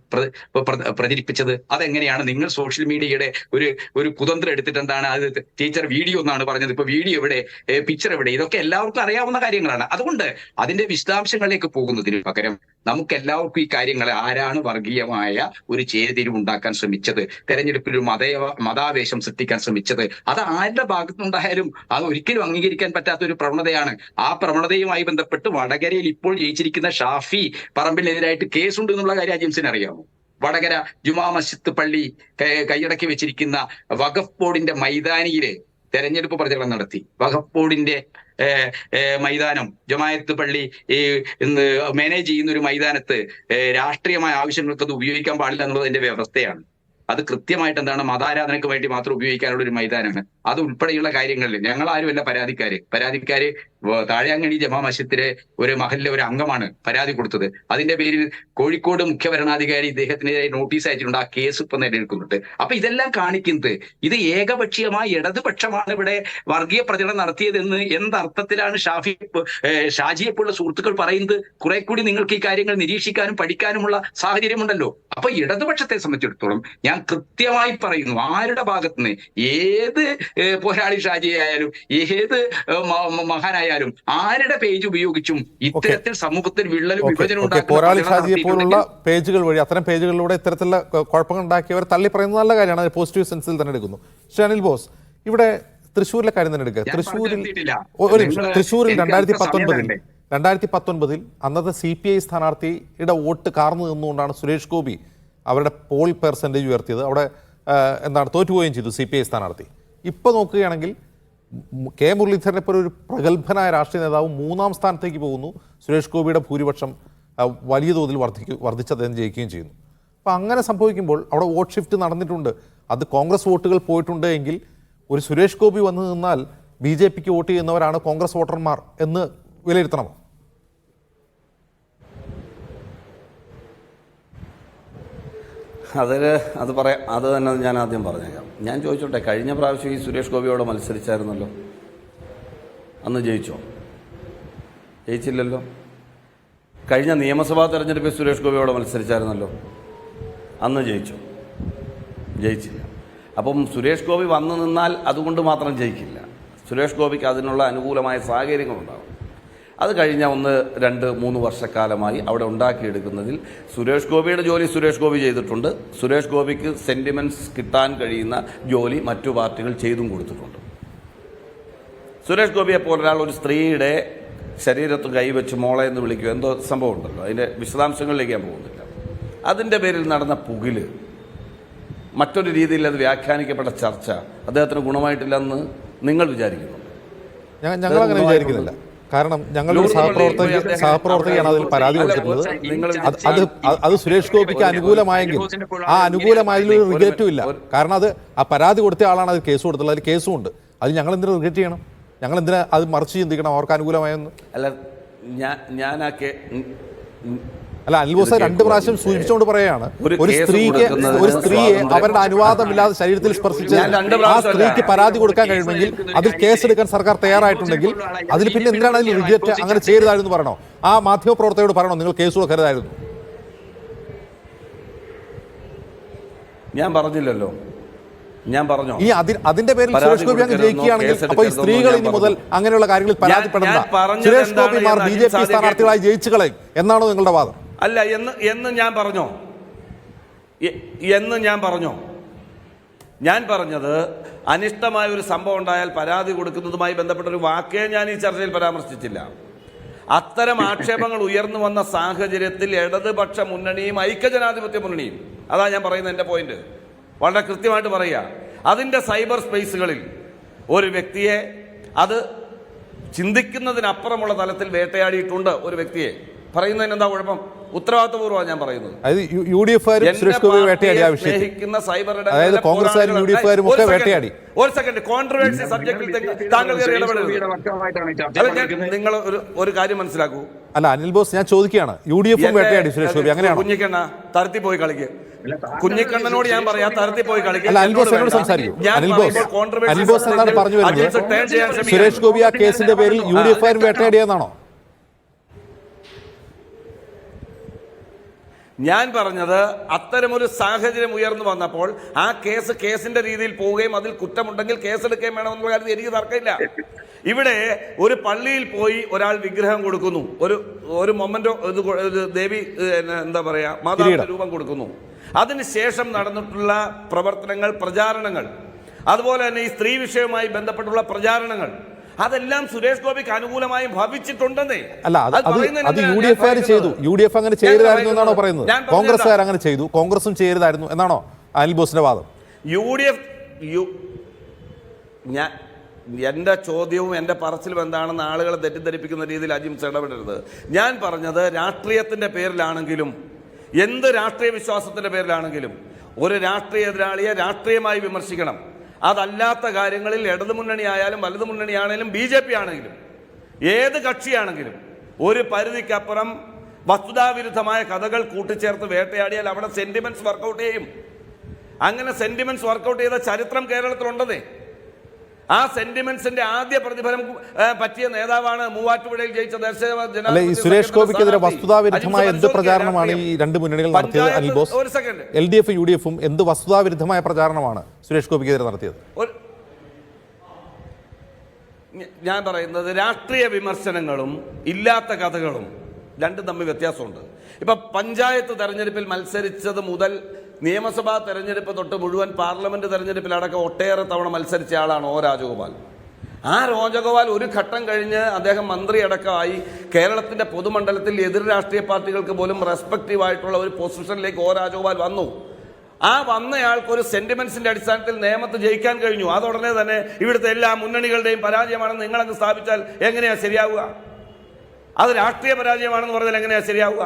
പ്രചരിപ്പിച്ചത് അതെങ്ങനെയാണ്? നിങ്ങൾ സോഷ്യൽ മീഡിയയുടെ ഒരു കുതന്ത്രം എടുത്തിട്ട് എന്താണ് അത് ടീച്ചർ വീഡിയോ എന്നാണ് പറഞ്ഞത്. ഇപ്പൊ വീഡിയോ എവിടെ, പിക്ചർ എവിടെ? ഇതൊക്കെ എല്ലാവർക്കും അറിയാവുന്ന കാര്യങ്ങളാണ്. അതുകൊണ്ട് അതിന്റെ വിശദാംശങ്ങളിലേക്ക് പോകുന്നതിന് പകരം നമുക്ക് എല്ലാവർക്കും ഈ കാര്യങ്ങൾ, ആരാണ് വർഗീയമായ ഒരു ചേരിതിരിവ് ഉണ്ടാക്കാൻ ശ്രമിച്ചത്, തെരഞ്ഞെടുപ്പിൽ ഒരു മതാവേശം സൃഷ്ടിക്കാൻ ശ്രമിച്ചത്, അത് ആരുടെ ഭാഗത്തുനിന്നുണ്ടായാലും അത് ഒരിക്കലും അംഗീകരിക്കാൻ പറ്റാത്ത ഒരു പ്രവണതയാണ്. ആ പ്രവണതയുമായി ബന്ധപ്പെട്ട് വടകരയിൽ ഇപ്പോൾ ജയിച്ചിരിക്കുന്ന ഷാഫി പറമ്പിനെതിരായിട്ട് കേസുണ്ട് എന്നുള്ള കാര്യം അജിംസിന് അറിയാമോ? വടകര ജുമാ മസ്ജിദ് പള്ളി കൈയടക്കി വെച്ചിരിക്കുന്ന വഖഫ് ബോർഡിന്റെ മൈതാനിയില് തെരഞ്ഞെടുപ്പ് പ്രചരണം നടത്തി. വഖഫ് ബോർഡിന്റെ മൈതാനം ജമാഅത്ത് പള്ളി മാനേജ് ചെയ്യുന്ന ഒരു മൈതാനത്ത് രാഷ്ട്രീയമായ ആവശ്യങ്ങൾക്ക് അത് ഉപയോഗിക്കാൻ പാടില്ല എന്നുള്ളത് അതിന്റെ വ്യവസ്ഥയാണ്. അത് കൃത്യമായിട്ട് എന്താണ് മതാരാധനയ്ക്ക് വേണ്ടി മാത്രം ഉപയോഗിക്കാനുള്ള ഒരു മൈതാനമാണ്. അത് ഉൾപ്പെടെയുള്ള കാര്യങ്ങളിൽ ഞങ്ങളാരുമല്ല പരാതിക്കാര് താഴെയങ്ങണി ജമാ മസ്ജിദിലെ ഒരു മഹലിലെ ഒരു അംഗമാണ് പരാതി കൊടുത്തത്. അതിന്റെ പേരിൽ കോഴിക്കോട് മുഖ്യ ഭരണാധികാരി ഇദ്ദേഹത്തിനെതിരെ നോട്ടീസ് അയച്ചിട്ടുണ്ട്. ആ കേസ് ഇപ്പൊ നിലനിൽക്കുന്നുണ്ട്. അപ്പൊ ഇതെല്ലാം കാണിക്കുന്നത് ഇത് ഏകപക്ഷീയമായ ഇടതുപക്ഷമാണ് ഇവിടെ വർഗീയ പ്രചരണം നടത്തിയതെന്ന് എന്തർത്ഥത്തിലാണ് ഷാജിയെപ്പോലുള്ള സുഹൃത്തുക്കൾ പറയുന്നത്? കുറെ കൂടി നിങ്ങൾക്ക് ഈ കാര്യങ്ങൾ നിരീക്ഷിക്കാനും പഠിക്കാനുമുള്ള സാഹചര്യമുണ്ടല്ലോ. അപ്പൊ ഇടതുപക്ഷത്തെ സംബന്ധിച്ചിടത്തോളം ഞാൻ കൃത്യമായി പറയുന്നു, ആരുടെ ഭാഗത്തുനിന്ന് ഏത് പോരാളി ഷാജിയായാലും ഏത് മഹാനായാലും ആരുടെ പേജ് ഉപയോഗിച്ചും ഇത്തരത്തിൽ സമൂഹത്തിൽ വിള്ളലും വിഭജനം പോരാളി ഷാജിയെ പോലുള്ള പേജുകൾ വഴി അത്തരം പേജുകളിലൂടെ ഇത്തരത്തിലുള്ള കുഴപ്പങ്ങൾ ഉണ്ടാക്കിയവർ തള്ളി പറയുന്നത് നല്ല കാര്യമാണ്. അത് പോസിറ്റീവ് സെൻസിൽ തന്നെ എടുക്കുന്നു. പക്ഷേ അനിൽ ബോസ്, ഇവിടെ തൃശ്ശൂരിലെ കാര്യം തന്നെ എടുക്കുക. തൃശ്ശൂരിൽ 2019 അന്നത്തെ CPI സ്ഥാനാർത്ഥിയുടെ വോട്ട് കാർന്നു നിന്നുകൊണ്ടാണ് സുരേഷ് ഗോപി അവരുടെ പോൾ പെർസെൻറ്റേജ് ഉയർത്തിയത്. അവിടെ തോറ്റുപോവുകയും ചെയ്തു CPI സ്ഥാനാർത്ഥി. ഇപ്പോൾ നോക്കുകയാണെങ്കിൽ കെ മുരളീധരനെ പോലെ ഒരു പ്രഗത്ഭനായ രാഷ്ട്രീയ നേതാവ് 3ാം സ്ഥാനത്തേക്ക് പോകുന്നു. സുരേഷ് ഗോപിയുടെ ഭൂരിപക്ഷം വലിയ തോതിൽ വർദ്ധിച്ച് അദ്ദേഹം ജയിക്കുകയും ചെയ്യുന്നു. അപ്പോൾ അങ്ങനെ സംഭവിക്കുമ്പോൾ അവിടെ വോട്ട് ഷിഫ്റ്റ് നടന്നിട്ടുണ്ട്. അത് കോൺഗ്രസ് വോട്ടുകൾ പോയിട്ടുണ്ട് എങ്കിൽ ഒരു സുരേഷ് ഗോപി വന്നു നിന്നാൽ BJPക്ക് വോട്ട് ചെയ്യുന്നവരാണ് കോൺഗ്രസ് വോട്ടർമാർ എന്ന് വിലയിരുത്തണമോ? അത് പറയാം. അത് തന്നെ ഞാൻ ആദ്യം പറഞ്ഞേക്കാം. ഞാൻ ചോദിച്ചോട്ടെ, കഴിഞ്ഞ പ്രാവശ്യം ഈ സുരേഷ് ഗോപിയോട് മത്സരിച്ചായിരുന്നല്ലോ, അന്ന് ജയിച്ചോ? ജയിച്ചില്ലല്ലോ. കഴിഞ്ഞ നിയമസഭാ തെരഞ്ഞെടുപ്പിൽ സുരേഷ് ഗോപിയോട് മത്സരിച്ചായിരുന്നല്ലോ, അന്ന് ജയിച്ചോ? ജയിച്ചില്ല. അപ്പം സുരേഷ് ഗോപി വന്നു നിന്നാൽ അതുകൊണ്ട് മാത്രം ജയിക്കില്ല. സുരേഷ് ഗോപിക്ക് അതിനുള്ള അനുകൂലമായ സാഹചര്യങ്ങളുണ്ടാകും. അത് കഴിഞ്ഞ 1, 2, 3 വർഷക്കാലമായി അവിടെ ഉണ്ടാക്കിയെടുക്കുന്നതിൽ സുരേഷ് ഗോപിയുടെ ജോലി സുരേഷ് ഗോപി ചെയ്തിട്ടുണ്ട്. സുരേഷ് ഗോപിക്ക് സെൻറ്റിമെൻറ്റ്സ് കിട്ടാൻ കഴിയുന്ന ജോലി മറ്റു പാർട്ടികൾ ചെയ്തും കൊടുത്തിട്ടുണ്ട്. സുരേഷ് ഗോപിയെ പോലൊരാൾ ഒരു സ്ത്രീയുടെ ശരീരത്ത് കൈവച്ച് മോളെ എന്ന് വിളിക്കുക, എന്തോ സംഭവം ഉണ്ടല്ലോ, അതിൻ്റെ വിശദാംശങ്ങളിലേക്ക് ഞാൻ പോകുന്നില്ല. അതിൻ്റെ പേരിൽ നടന്ന പുകില്, മറ്റൊരു രീതിയിൽ അത് വ്യാഖ്യാനിക്കപ്പെട്ട ചർച്ച അദ്ദേഹത്തിന് ഗുണമായിട്ടില്ലെന്ന് നിങ്ങൾ വിചാരിക്കുന്നു? ഞങ്ങൾ അങ്ങനെ വിചാരിക്കുന്നില്ല. കാരണം ഞങ്ങളുടെ സഹപ്രവർത്തകയാണ് അതിൽ പരാതി കൊടുത്തിട്ടുള്ളത്. അത് സുരേഷ് ഗോപിക്ക് അനുകൂലമായെങ്കിൽ ആ അനുകൂലമായതിലൊരു റിഗ്രറ്റും ഇല്ല. കാരണം അത് ആ പരാതി കൊടുത്ത ആളാണ് അത് കേസ് കൊടുത്തുള്ളത്. അതിൽ കേസും ഉണ്ട്. അത് ഞങ്ങൾ എന്തിനാ റിഗ്രറ്റ് ചെയ്യണം? ഞങ്ങൾ എന്തിനാ അത് മറിച്ച് ചിന്തിക്കണം അവർക്ക് അനുകൂലമായെന്ന്? അല്ല, അനിൽ ബോസ് 2 പ്രാവശ്യം സൂചിപ്പിച്ചുകൊണ്ട് പറയുകയാണ്, ഒരു സ്ത്രീയെ അവരുടെ അനുവാദമില്ലാതെ ശരീരത്തിൽ സ്പർശിച്ച് ആ സ്ത്രീക്ക് പരാതി കൊടുക്കാൻ കഴിയുമെങ്കിൽ അതിൽ കേസെടുക്കാൻ സർക്കാർ തയ്യാറായിട്ടുണ്ടെങ്കിൽ അതിൽ പിന്നെ എന്തിനാണ് അതിൽ റിഗ്രറ്റ്? അങ്ങനെ ചെയ്യരുതായിരുന്നു പറയണോ? ആ മാധ്യമപ്രവർത്തകരോട് പറയണോ നിങ്ങൾ കേസ് കൊടുക്കരുതായിരുന്നു? ഞാൻ പറഞ്ഞില്ലല്ലോ. ഞാൻ പറഞ്ഞു ഈ അതിന്റെ പേരിൽ സുരേഷ് ഗോപി അങ്ങ് ജയിക്കുകയാണെങ്കിൽ അപ്പോൾ ഈ സ്ത്രീകൾ ഇനി മുതൽ അങ്ങനെയുള്ള കാര്യങ്ങളിൽ പരാതിപ്പെടേണ്ട, സുരേഷ് ഗോപിമാർ BJP സ്ഥാനാർത്ഥികളായി ജയിച്ചു കളയും എന്നാണോ നിങ്ങളുടെ വാദം? അല്ല, എന്ന് ഞാൻ പറഞ്ഞോ? ഞാൻ പറഞ്ഞത് അനിഷ്ടമായ ഒരു സംഭവം ഉണ്ടായാൽ പരാതി കൊടുക്കുന്നതുമായി ബന്ധപ്പെട്ടൊരു വാക്കേ ഞാൻ ഈ ചർച്ചയിൽ പരാമർശിച്ചില്ല. അത്തരം ആക്ഷേപങ്ങൾ ഉയർന്നു വന്ന സാഹചര്യത്തിൽ ഇടതുപക്ഷ മുന്നണിയും ഐക്യജനാധിപത്യ മുന്നണിയും, അതാ ഞാൻ പറയുന്നത്. എൻ്റെ പോയിന്റ് വളരെ കൃത്യമായിട്ട് പറയുക. അതിൻ്റെ സൈബർ സ്പേസുകളിൽ ഒരു വ്യക്തിയെ അത് ചിന്തിക്കുന്നതിനപ്പുറമുള്ള തലത്തിൽ വേട്ടയാടിയിട്ടുണ്ട്. ഒരു വ്യക്തിയെ പറയുന്നതിന് എന്താ കുഴപ്പം? ഉത്തരവാദിത്തപൂർവ്വമാണ് ഞാൻ പറയുന്നത്. അതായത് കോൺഗ്രസ്സുകാരും UDF-കാരും ഒക്കെ വേട്ടയാടി. ഒരു സെക്കൻഡ്, കോൺട്രവേഴ്സി സബ്ജക്റ്റിൽ താങ്കൾ നിങ്ങൾ ഒരു കാര്യം മനസ്സിലാക്കൂ. അല്ല അനിൽ ബോസ്, ഞാൻ ചോദിക്കുകയാണ്, UDF-ഉം വേട്ടയാടി സുരേഷ് ഗോപി, അങ്ങനെയാണോ? കുഞ്ഞിക്കണ്ണ തരത്തി പോയി കളിക്കുക. കുഞ്ഞിക്കണ്ണനോട് ഞാൻ പറയാം, തരത്തി പോയി കളിക്കുക. അനിൽ ബോസ് എന്നോട് സംസാരിക്കും. അനിൽ ബോസ് എന്താണ് പറഞ്ഞു വരുന്നത്? സുരേഷ് ഗോപി ആ കേസിന്റെ പേരിൽ UDF-കാരും വേട്ടയാടിയെന്നാണോ? ഞാൻ പറഞ്ഞത് അത്തരമൊരു സാഹചര്യം ഉയർന്നു വന്നപ്പോൾ ആ കേസിന്റെ രീതിയിൽ പോവുകയും അതിൽ കുറ്റമുണ്ടെങ്കിൽ കേസെടുക്കുകയും വേണമെന്നുള്ള കാര്യത്തിൽ എനിക്ക് തർക്കമില്ല. ഇവിടെ ഒരു പള്ളിയിൽ പോയി ഒരാൾ വിഗ്രഹം കൊടുക്കുന്നു, ഒരു മൊമെന്റോ ദേവി എന്താ പറയാ മാതാവിന്റെ രൂപം കൊടുക്കുന്നു. അതിനുശേഷം നടന്നിട്ടുള്ള പ്രവർത്തനങ്ങൾ, പ്രചാരണങ്ങൾ, അതുപോലെ തന്നെ ഈ സ്ത്രീ വിഷയവുമായി ബന്ധപ്പെട്ടുള്ള പ്രചാരണങ്ങൾ, അതെല്ലാം സുരേഷ് ഗോപിക്ക് അനുകൂലമായി ഭവിച്ചിട്ടുണ്ടെന്നേ. അല്ല അത് യു ഡി എഫ് ചെയ്തു. യു ഡി എഫ് അങ്ങനെ ചെയ്യരുതായിരുന്നു എന്നാണോ പറയുന്നത്? കോൺഗ്രസ്സുകാർ അങ്ങനെ ചെയ്തു, കോൺഗ്രസും ചെയ്യരുതായിരുന്നു എന്നാണോ അനിൽ ബോസിന്റെ വാദം? എൻ്റെ ചോദ്യവും എൻ്റെ പറച്ചിലും എന്താണെന്ന് ആളുകളെ തെറ്റിദ്ധരിപ്പിക്കുന്ന രീതിയിൽ അജിംസ് ഇടപെടരുത്. ഞാൻ പറഞ്ഞത് രാഷ്ട്രീയത്തിൻ്റെ പേരിലാണെങ്കിലും എന്ത് രാഷ്ട്രീയ വിശ്വാസത്തിൻ്റെ പേരിലാണെങ്കിലും ഒരു രാഷ്ട്രീയ എതിരാളിയെ രാഷ്ട്രീയമായി വിമർശിക്കണം. അതല്ലാത്ത കാര്യങ്ങളിൽ ഇടതുമുന്നണി ആയാലും വലതുമുന്നണിയാണെങ്കിലും BJP ആണെങ്കിലും ഏത് കക്ഷിയാണെങ്കിലും ഒരു പരിധിക്കപ്പുറം വസ്തുതാവിരുദ്ധമായ കഥകൾ കൂട്ടിച്ചേർത്ത് വേട്ടയാടിയാൽ അവിടെ സെന്റിമെന്റ്സ് വർക്കൗട്ട് ചെയ്യും. അങ്ങനെ സെന്റിമെന്റ്സ് വർക്കൗട്ട് ചെയ്ത ചരിത്രം കേരളത്തിലുണ്ടതേ. ആ സെന്റിമെന്റ്സിന്റെ ആദ്യ പ്രതിഫലം പറ്റിയ നേതാവാണ് മൂവാറ്റുപുഴയിൽ ജയിച്ച അല്ല, ഈ സുരേഷ് ഗോപിക്കെതിരെ വസ്തുതാവിരുദ്ധമായ എന്ത് പ്രചാരണമാണ് ഈ രണ്ട് മുന്നണികൾ നടത്തിയത് അനിൽ ബോസ്? ഒരു സെക്കൻഡ്, LDF UDF എന്ത് വസ്തുതാവിരുദ്ധമായ പ്രചാരണമാണ് സുരേഷ് ഗോപിക്കെതിരെ നടത്തിയത്? ഞാൻ പറയുന്നത് രാഷ്ട്രീയ വിമർശനങ്ങളും ഇല്ലാത്ത കഥകളും രണ്ടും തമ്മിൽ വ്യത്യാസമുണ്ട്. ഇപ്പൊ പഞ്ചായത്ത് തെരഞ്ഞെടുപ്പിൽ മത്സരിച്ചത് മുതൽ നിയമസഭാ തെരഞ്ഞെടുപ്പ് തൊട്ട് മുഴുവൻ പാർലമെന്റ് തെരഞ്ഞെടുപ്പിലടക്കം ഒട്ടേറെ തവണ മത്സരിച്ച ആളാണ് O രാജഗോപാൽ. ആ രാജഗോപാൽ ഒരു ഘട്ടം കഴിഞ്ഞ് അദ്ദേഹം മന്ത്രി അടക്കമായി കേരളത്തിന്റെ പൊതുമണ്ഡലത്തിൽ എതിർ രാഷ്ട്രീയ പാർട്ടികൾക്ക് പോലും റെസ്പെക്റ്റീവ് ആയിട്ടുള്ള ഒരു പൊസിഷനിലേക്ക് O രാജഗോപാൽ വന്നു. ആ വന്നയാൾക്ക് ഒരു സെന്റിമെന്റ്സിന്റെ അടിസ്ഥാനത്തിൽ നിയമത്ത് ജയിക്കാൻ കഴിഞ്ഞു. അതുടനെ തന്നെ ഇവിടുത്തെ എല്ലാ മുന്നണികളുടെയും പരാജയമാണെന്ന് നിങ്ങളങ്ങ് സ്ഥാപിച്ചാൽ എങ്ങനെയാ ശരിയാവുക? അത് രാഷ്ട്രീയ പരാജയമാണെന്ന് പറഞ്ഞാൽ എങ്ങനെയാ ശരിയാവുക?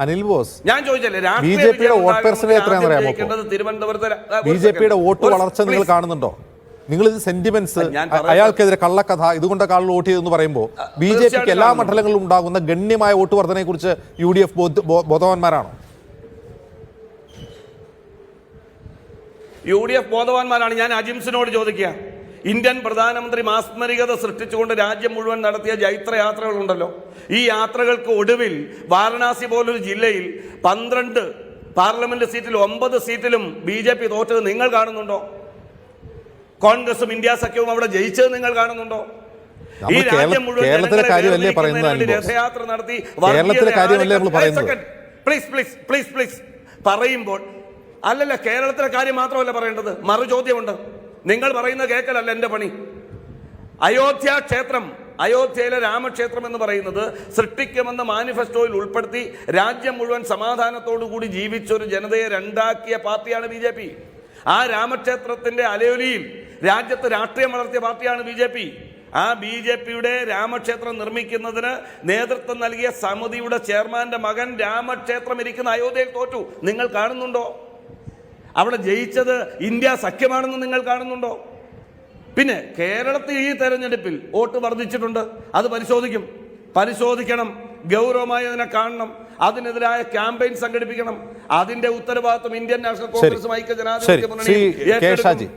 അനിൽ ബോസ്, ഞാൻ ചോദിച്ചല്ലേ, BJPയുടെ വോട്ട് പെർസെന്റേജ് എത്രയാണെന്ന് അറിയാമോ? BJPയുടെ വോട്ട് വളർച്ച നിങ്ങൾ കാണുന്നുണ്ടോ? നിങ്ങൾ ഇത് സെന്റിമെന്റ്സ്, അയാൾക്കെതിരെ കള്ളക്കഥ, ഇതുകൊണ്ടൊക്കെ ആളുകൾ വോട്ട് ചെയ്തെന്ന് പറയുമ്പോൾ BJPക്ക് എല്ലാ മണ്ഡലങ്ങളിലും ഉണ്ടാകുന്ന ഗണ്യമായ വോട്ട് വർധനയെ കുറിച്ച് UDF ബോധവാന്മാരാണോ? UDF ബോധവാന്മാരാണ്. ഞാൻ അജിംസിനോട് ചോദിക്കുക, ഇന്ത്യൻ പ്രധാനമന്ത്രി മാസ്മരികത സൃഷ്ടിച്ചുകൊണ്ട് രാജ്യം മുഴുവൻ നടത്തിയ ജൈത്രയാത്രകളുണ്ടല്ലോ, ഈ യാത്രകൾക്ക് ഒടുവിൽ വാരണാസി പോലൊരു ജില്ലയിൽ 12 പാർലമെന്റ് സീറ്റിൽ 9 സീറ്റിലും BJP തോറ്റത് നിങ്ങൾ കാണുന്നുണ്ടോ? കോൺഗ്രസും ഇന്ത്യ സഖ്യവും അവിടെ ജയിച്ചത് നിങ്ങൾ കാണുന്നുണ്ടോ? ഈ രാജ്യം മുഴുവൻ കേരളത്തിലെ കാര്യമല്ലേ പറയുന്നത്? രഥയാത്ര നടത്തി പ്ലീസ് പറയുമ്പോൾ അല്ലല്ല, കേരളത്തിലെ കാര്യം മാത്രമല്ല പറയേണ്ടത്, മറു ചോദ്യമുണ്ട്. നിങ്ങൾ പറയുന്ന കേൾക്കലല്ല എൻ്റെ പണി. അയോധ്യ ക്ഷേത്രം, അയോധ്യയിലെ രാമക്ഷേത്രം എന്ന് പറയുന്നത് സൃഷ്ടിക്കുമെന്ന് മാനിഫെസ്റ്റോയിൽ ഉൾപ്പെടുത്തി രാജ്യം മുഴുവൻ സമാധാനത്തോടുകൂടി ജീവിച്ചൊരു ജനതയെ രണ്ടാക്കിയ പാർട്ടിയാണ് BJP. ആ രാമക്ഷേത്രത്തിന്റെ അലയൊലിയിൽ രാജ്യത്ത് രാഷ്ട്രീയം വളർത്തിയ പാർട്ടിയാണ് BJP. ആ BJPയുടെ രാമക്ഷേത്രം നിർമ്മിക്കുന്നതിന് നേതൃത്വം നൽകിയ സമിതിയുടെ ചെയർമാന്റെ മകൻ രാമക്ഷേത്രം ഇരിക്കുന്ന അയോധ്യയിൽ തോറ്റു. നിങ്ങൾ കാണുന്നുണ്ടോ? അവിടെ ജയിച്ചത് ഇന്ത്യ സഖ്യമാണെന്ന് നിങ്ങൾ കാണുന്നുണ്ടോ? പിന്നെ കേരളത്തിൽ ഈ തെരഞ്ഞെടുപ്പിൽ വോട്ട് വർദ്ധിച്ചിട്ടുണ്ട്, അത് പരിശോധിക്കണം, ഗൗരവമായി അതിനെ കാണണം, അതിനെതിരായ ക്യാമ്പയിൻ സംഘടിപ്പിക്കണം. അതിന്റെ ഉത്തരവാദിത്വം ഇന്ത്യൻ നാഷണൽ കോൺഗ്രസും ഐക്യജനാധിപത്യ മുന്നണിയും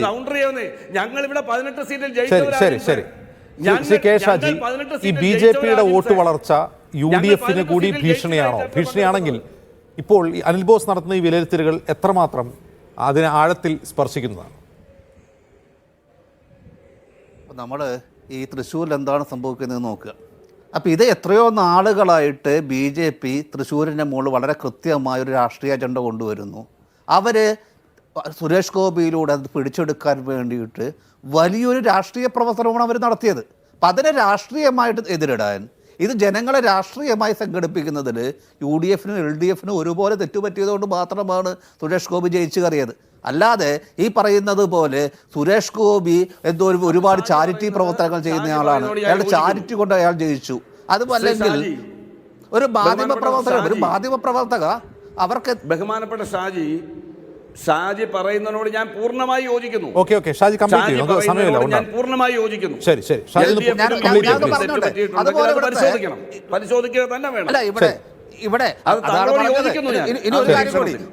കൗണ്ടർ ചെയ്യുന്നേ. ഞങ്ങൾ ഇവിടെ 18 സീറ്റിൽ BJPയുടെ വോട്ട് വളർച്ച UDFന് കൂടി ഭീഷണിയാണോ? ഭീഷണിയാണെങ്കിൽ ഇപ്പോൾ അനിൽ ബോസ് നടത്തുന്ന ഈ വിലയിരുത്തലുകൾ എത്രമാത്രം അതിനെ ആഴത്തിൽ സ്പർശിക്കുന്നതാണ്? നമ്മൾ ഈ തൃശ്ശൂരിൽ എന്താണ് സംഭവിക്കുന്നത് നോക്കുക. അപ്പോൾ ഇത് എത്രയോ നാളുകളായിട്ട് BJP തൃശ്ശൂരിൻ്റെ മുകളിൽ വളരെ കൃത്യമായൊരു രാഷ്ട്രീയ അജണ്ട കൊണ്ടുവരുന്നു. അവർ സുരേഷ് ഗോപിയിലൂടെ അത് പിടിച്ചെടുക്കാൻ വേണ്ടിയിട്ട് വലിയൊരു രാഷ്ട്രീയ പ്രവർത്തനമാണ് അവർ നടത്തിയത്. അപ്പം അതിനെ രാഷ്ട്രീയമായിട്ട് എതിരിടാൻ, ഇത് ജനങ്ങളെ രാഷ്ട്രീയമായി സംഘടിപ്പിക്കുന്നതിൽ UDFനും LDFനും ഒരുപോലെ തെറ്റുപറ്റിയതുകൊണ്ട് മാത്രമാണ് സുരേഷ് ഗോപി ജയിച്ചു കയറിയത്. അല്ലാതെ ഈ പറയുന്നത് പോലെ സുരേഷ് ഗോപി എന്തോ ഒരുപാട് ചാരിറ്റി പ്രവർത്തനങ്ങൾ ചെയ്യുന്ന ആളാണ്, അയാളുടെ ചാരിറ്റി കൊണ്ട് അയാൾ ജയിച്ചു. അതുമല്ലെങ്കിൽ ഒരു മാധ്യമ പ്രവർത്തക അവർക്ക് ബഹുമാനപ്പെട്ട ഷാജി പറയുന്നതിനോട് ഞാൻ പൂർണ്ണമായി യോജിക്കുന്നു. ഞാൻ പൂർണ്ണമായി യോജിക്കുന്നു. പരിശോധിക്കുക തന്നെ വേണം. ഇവിടെ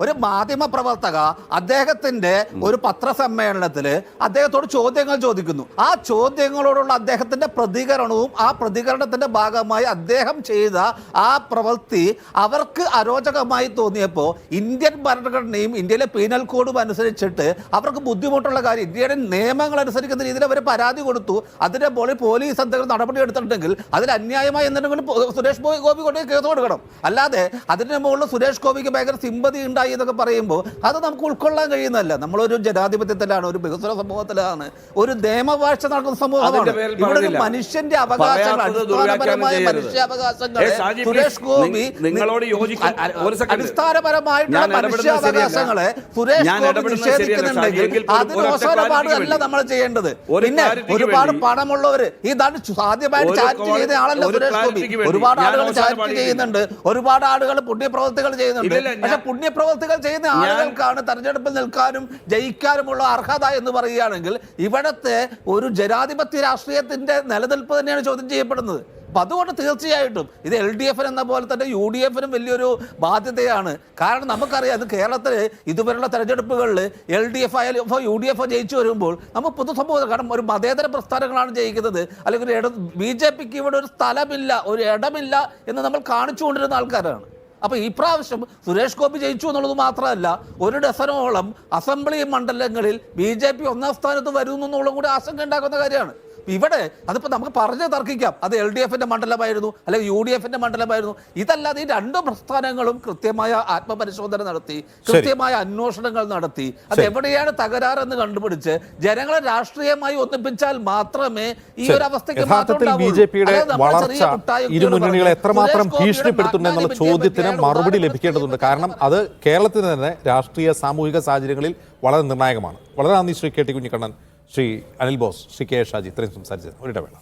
ഒരു മാധ്യമ പ്രവർത്തക അദ്ദേഹത്തിന്റെ ഒരു പത്രസമ്മേളനത്തിൽ അദ്ദേഹത്തോട് ചോദ്യങ്ങൾ ചോദിക്കുന്നു. ആ ചോദ്യങ്ങളോടുള്ള അദ്ദേഹത്തിന്റെ പ്രതികരണവും ആ പ്രതികരണത്തിന്റെ ഭാഗമായി അദ്ദേഹം ചെയ്ത ആ പ്രവൃത്തി അവർക്ക് അരോചകമായി തോന്നിയപ്പോൾ ഇന്ത്യൻ ഭരണഘടനയും ഇന്ത്യയിലെ പീനൽ കോഡും അനുസരിച്ചിട്ട് അവർക്ക് ബുദ്ധിമുട്ടുള്ള കാര്യം, ഇന്ത്യയുടെ നിയമങ്ങൾ അനുസരിക്കുന്ന രീതിയിൽ അവർ പരാതി കൊടുത്തു. അതിന്റെ പോലീസ് എന്തെങ്കിലും നടപടി എടുത്തിട്ടുണ്ടെങ്കിൽ അതിൽ അന്യായമായി എന്തെങ്കിലും സുരേഷ് ഗോപി കൊണ്ട് കേസ് കൊടുക്കണം. അല്ലാതെ അതിന് മുകളിൽ സുരേഷ് ഗോപിക്ക് ഭയങ്കര സിമ്പതി ഉണ്ടായി എന്നൊക്കെ പറയുമ്പോൾ അത് നമുക്ക് ഉൾക്കൊള്ളാൻ കഴിയുന്നതല്ല. നമ്മളൊരു ജനാധിപത്യത്തിലാണ്, ഒരു വികസന സമൂഹത്തിലാണ്, ഒരു നിയമവാഴ്ച നടക്കുന്ന സമൂഹമാണ്. ഇവിടെ ഒരു മനുഷ്യന്റെ അവകാശങ്ങൾ, അടിസ്ഥാനപരമായ മനുഷ്യാവകാശങ്ങൾ സുരേഷ് ഗോപി അടിസ്ഥാനപരമായിട്ടുള്ള മനുഷ്യാവകാശങ്ങളെ സുരേഷ് ഗോപി നിഷേധിക്കുന്നുണ്ടെങ്കിൽ അതിന് അവസാനപാടല്ല നമ്മൾ ചെയ്യേണ്ടത്. പിന്നെ ഒരുപാട് പണമുള്ളവര് ഇതാണ് സാധ്യമായിട്ട് ചാരിറ്റി ചെയ്ത ആളല്ല സുരേഷ് ഗോപി. ഒരുപാട് ആളുകൾ ചാരിറ്റി ചെയ്യുന്നുണ്ട്, ഒരുപാട് ആളുകൾ പുണ്യപ്രവർത്തികൾ ചെയ്യുന്നുണ്ട്. പക്ഷെ പുണ്യപ്രവർത്തികൾ ചെയ്യുന്ന ആളുകൾക്കാണ് തെരഞ്ഞെടുപ്പിൽ നിൽക്കാനും ജയിക്കാനുമുള്ള അർഹത എന്ന് പറയുകയാണെങ്കിൽ ഇവിടത്തെ ഒരു ജനാധിപത്യ രാഷ്ട്രീയത്തിന്റെ നിലനിൽപ്പ് തന്നെയാണ് ചോദ്യം ചെയ്യപ്പെടുന്നത്. അപ്പം അതുകൊണ്ട് തീർച്ചയായിട്ടും ഇത് LDF എന്ന പോലെ തന്നെ UDF വലിയൊരു ബാധ്യതയാണ്. കാരണം നമുക്കറിയാം, അത് കേരളത്തിൽ ഇതുവരെയുള്ള തെരഞ്ഞെടുപ്പുകളിൽ LDF ആയാലും UDF ജയിച്ചു വരുമ്പോൾ നമ്മൾ പൊതുസമൂഹം, കാരണം ഒരു മതേതര പ്രസ്ഥാനങ്ങളാണ് ജയിക്കുന്നത്, അല്ലെങ്കിൽ BJPക്ക് ഇവിടെ ഒരു സ്ഥലമില്ല, ഒരു ഇടമില്ല എന്ന് നമ്മൾ കാണിച്ചുകൊണ്ടിരുന്ന ആൾക്കാരാണ്. അപ്പോൾ ഈ പ്രാവശ്യം സുരേഷ് ഗോപി ജയിച്ചു എന്നുള്ളത് മാത്രമല്ല, ഒരു ഡസനോളം അസംബ്ലി മണ്ഡലങ്ങളിൽ BJP ഒന്നാം സ്ഥാനത്ത് വരുന്നു എന്നുള്ളത് കൂടി ആശങ്ക ഉണ്ടാക്കുന്ന കാര്യമാണ്. ഇവിടെ അതിപ്പോൾ നമുക്ക് പറഞ്ഞ് തർക്കിക്കാം, അത് LDF മണ്ഡലമായിരുന്നു അല്ലെങ്കിൽ UDF മണ്ഡലമായിരുന്നു. ഇതല്ലാതെ ഈ രണ്ട് പ്രസ്ഥാനങ്ങളും കൃത്യമായ ആത്മപരിശോധന നടത്തി, കൃത്യമായ അന്വേഷണങ്ങൾ നടത്തി, അത് എവിടെയാണ് തകരാറെന്ന് കണ്ടുപിടിച്ച് ജനങ്ങളെ രാഷ്ട്രീയമായി ഒന്നിപ്പിച്ചാൽ മാത്രമേ ഈ ഒരു അവസ്ഥയ്ക്ക് BJPയുടെ വളർച്ച ഇരു മുന്നണികളെ എത്രമാത്രം ഭീഷണിപ്പെടുത്തുന്നു ചോദ്യത്തിന് മറുപടി ലഭിക്കേണ്ടതുണ്ട്. കാരണം അത് കേരളത്തിൽ തന്നെ രാഷ്ട്രീയ സാമൂഹിക സാഹചര്യങ്ങളിൽ വളരെ നിർണായകമാണ്. വളരെ നന്ദി Shri KT Kunhikannan, Shri Anil boss, Shri KA Shaji, ഇത്രയും സംസാരിച്ചത്. ഒരിടവേള.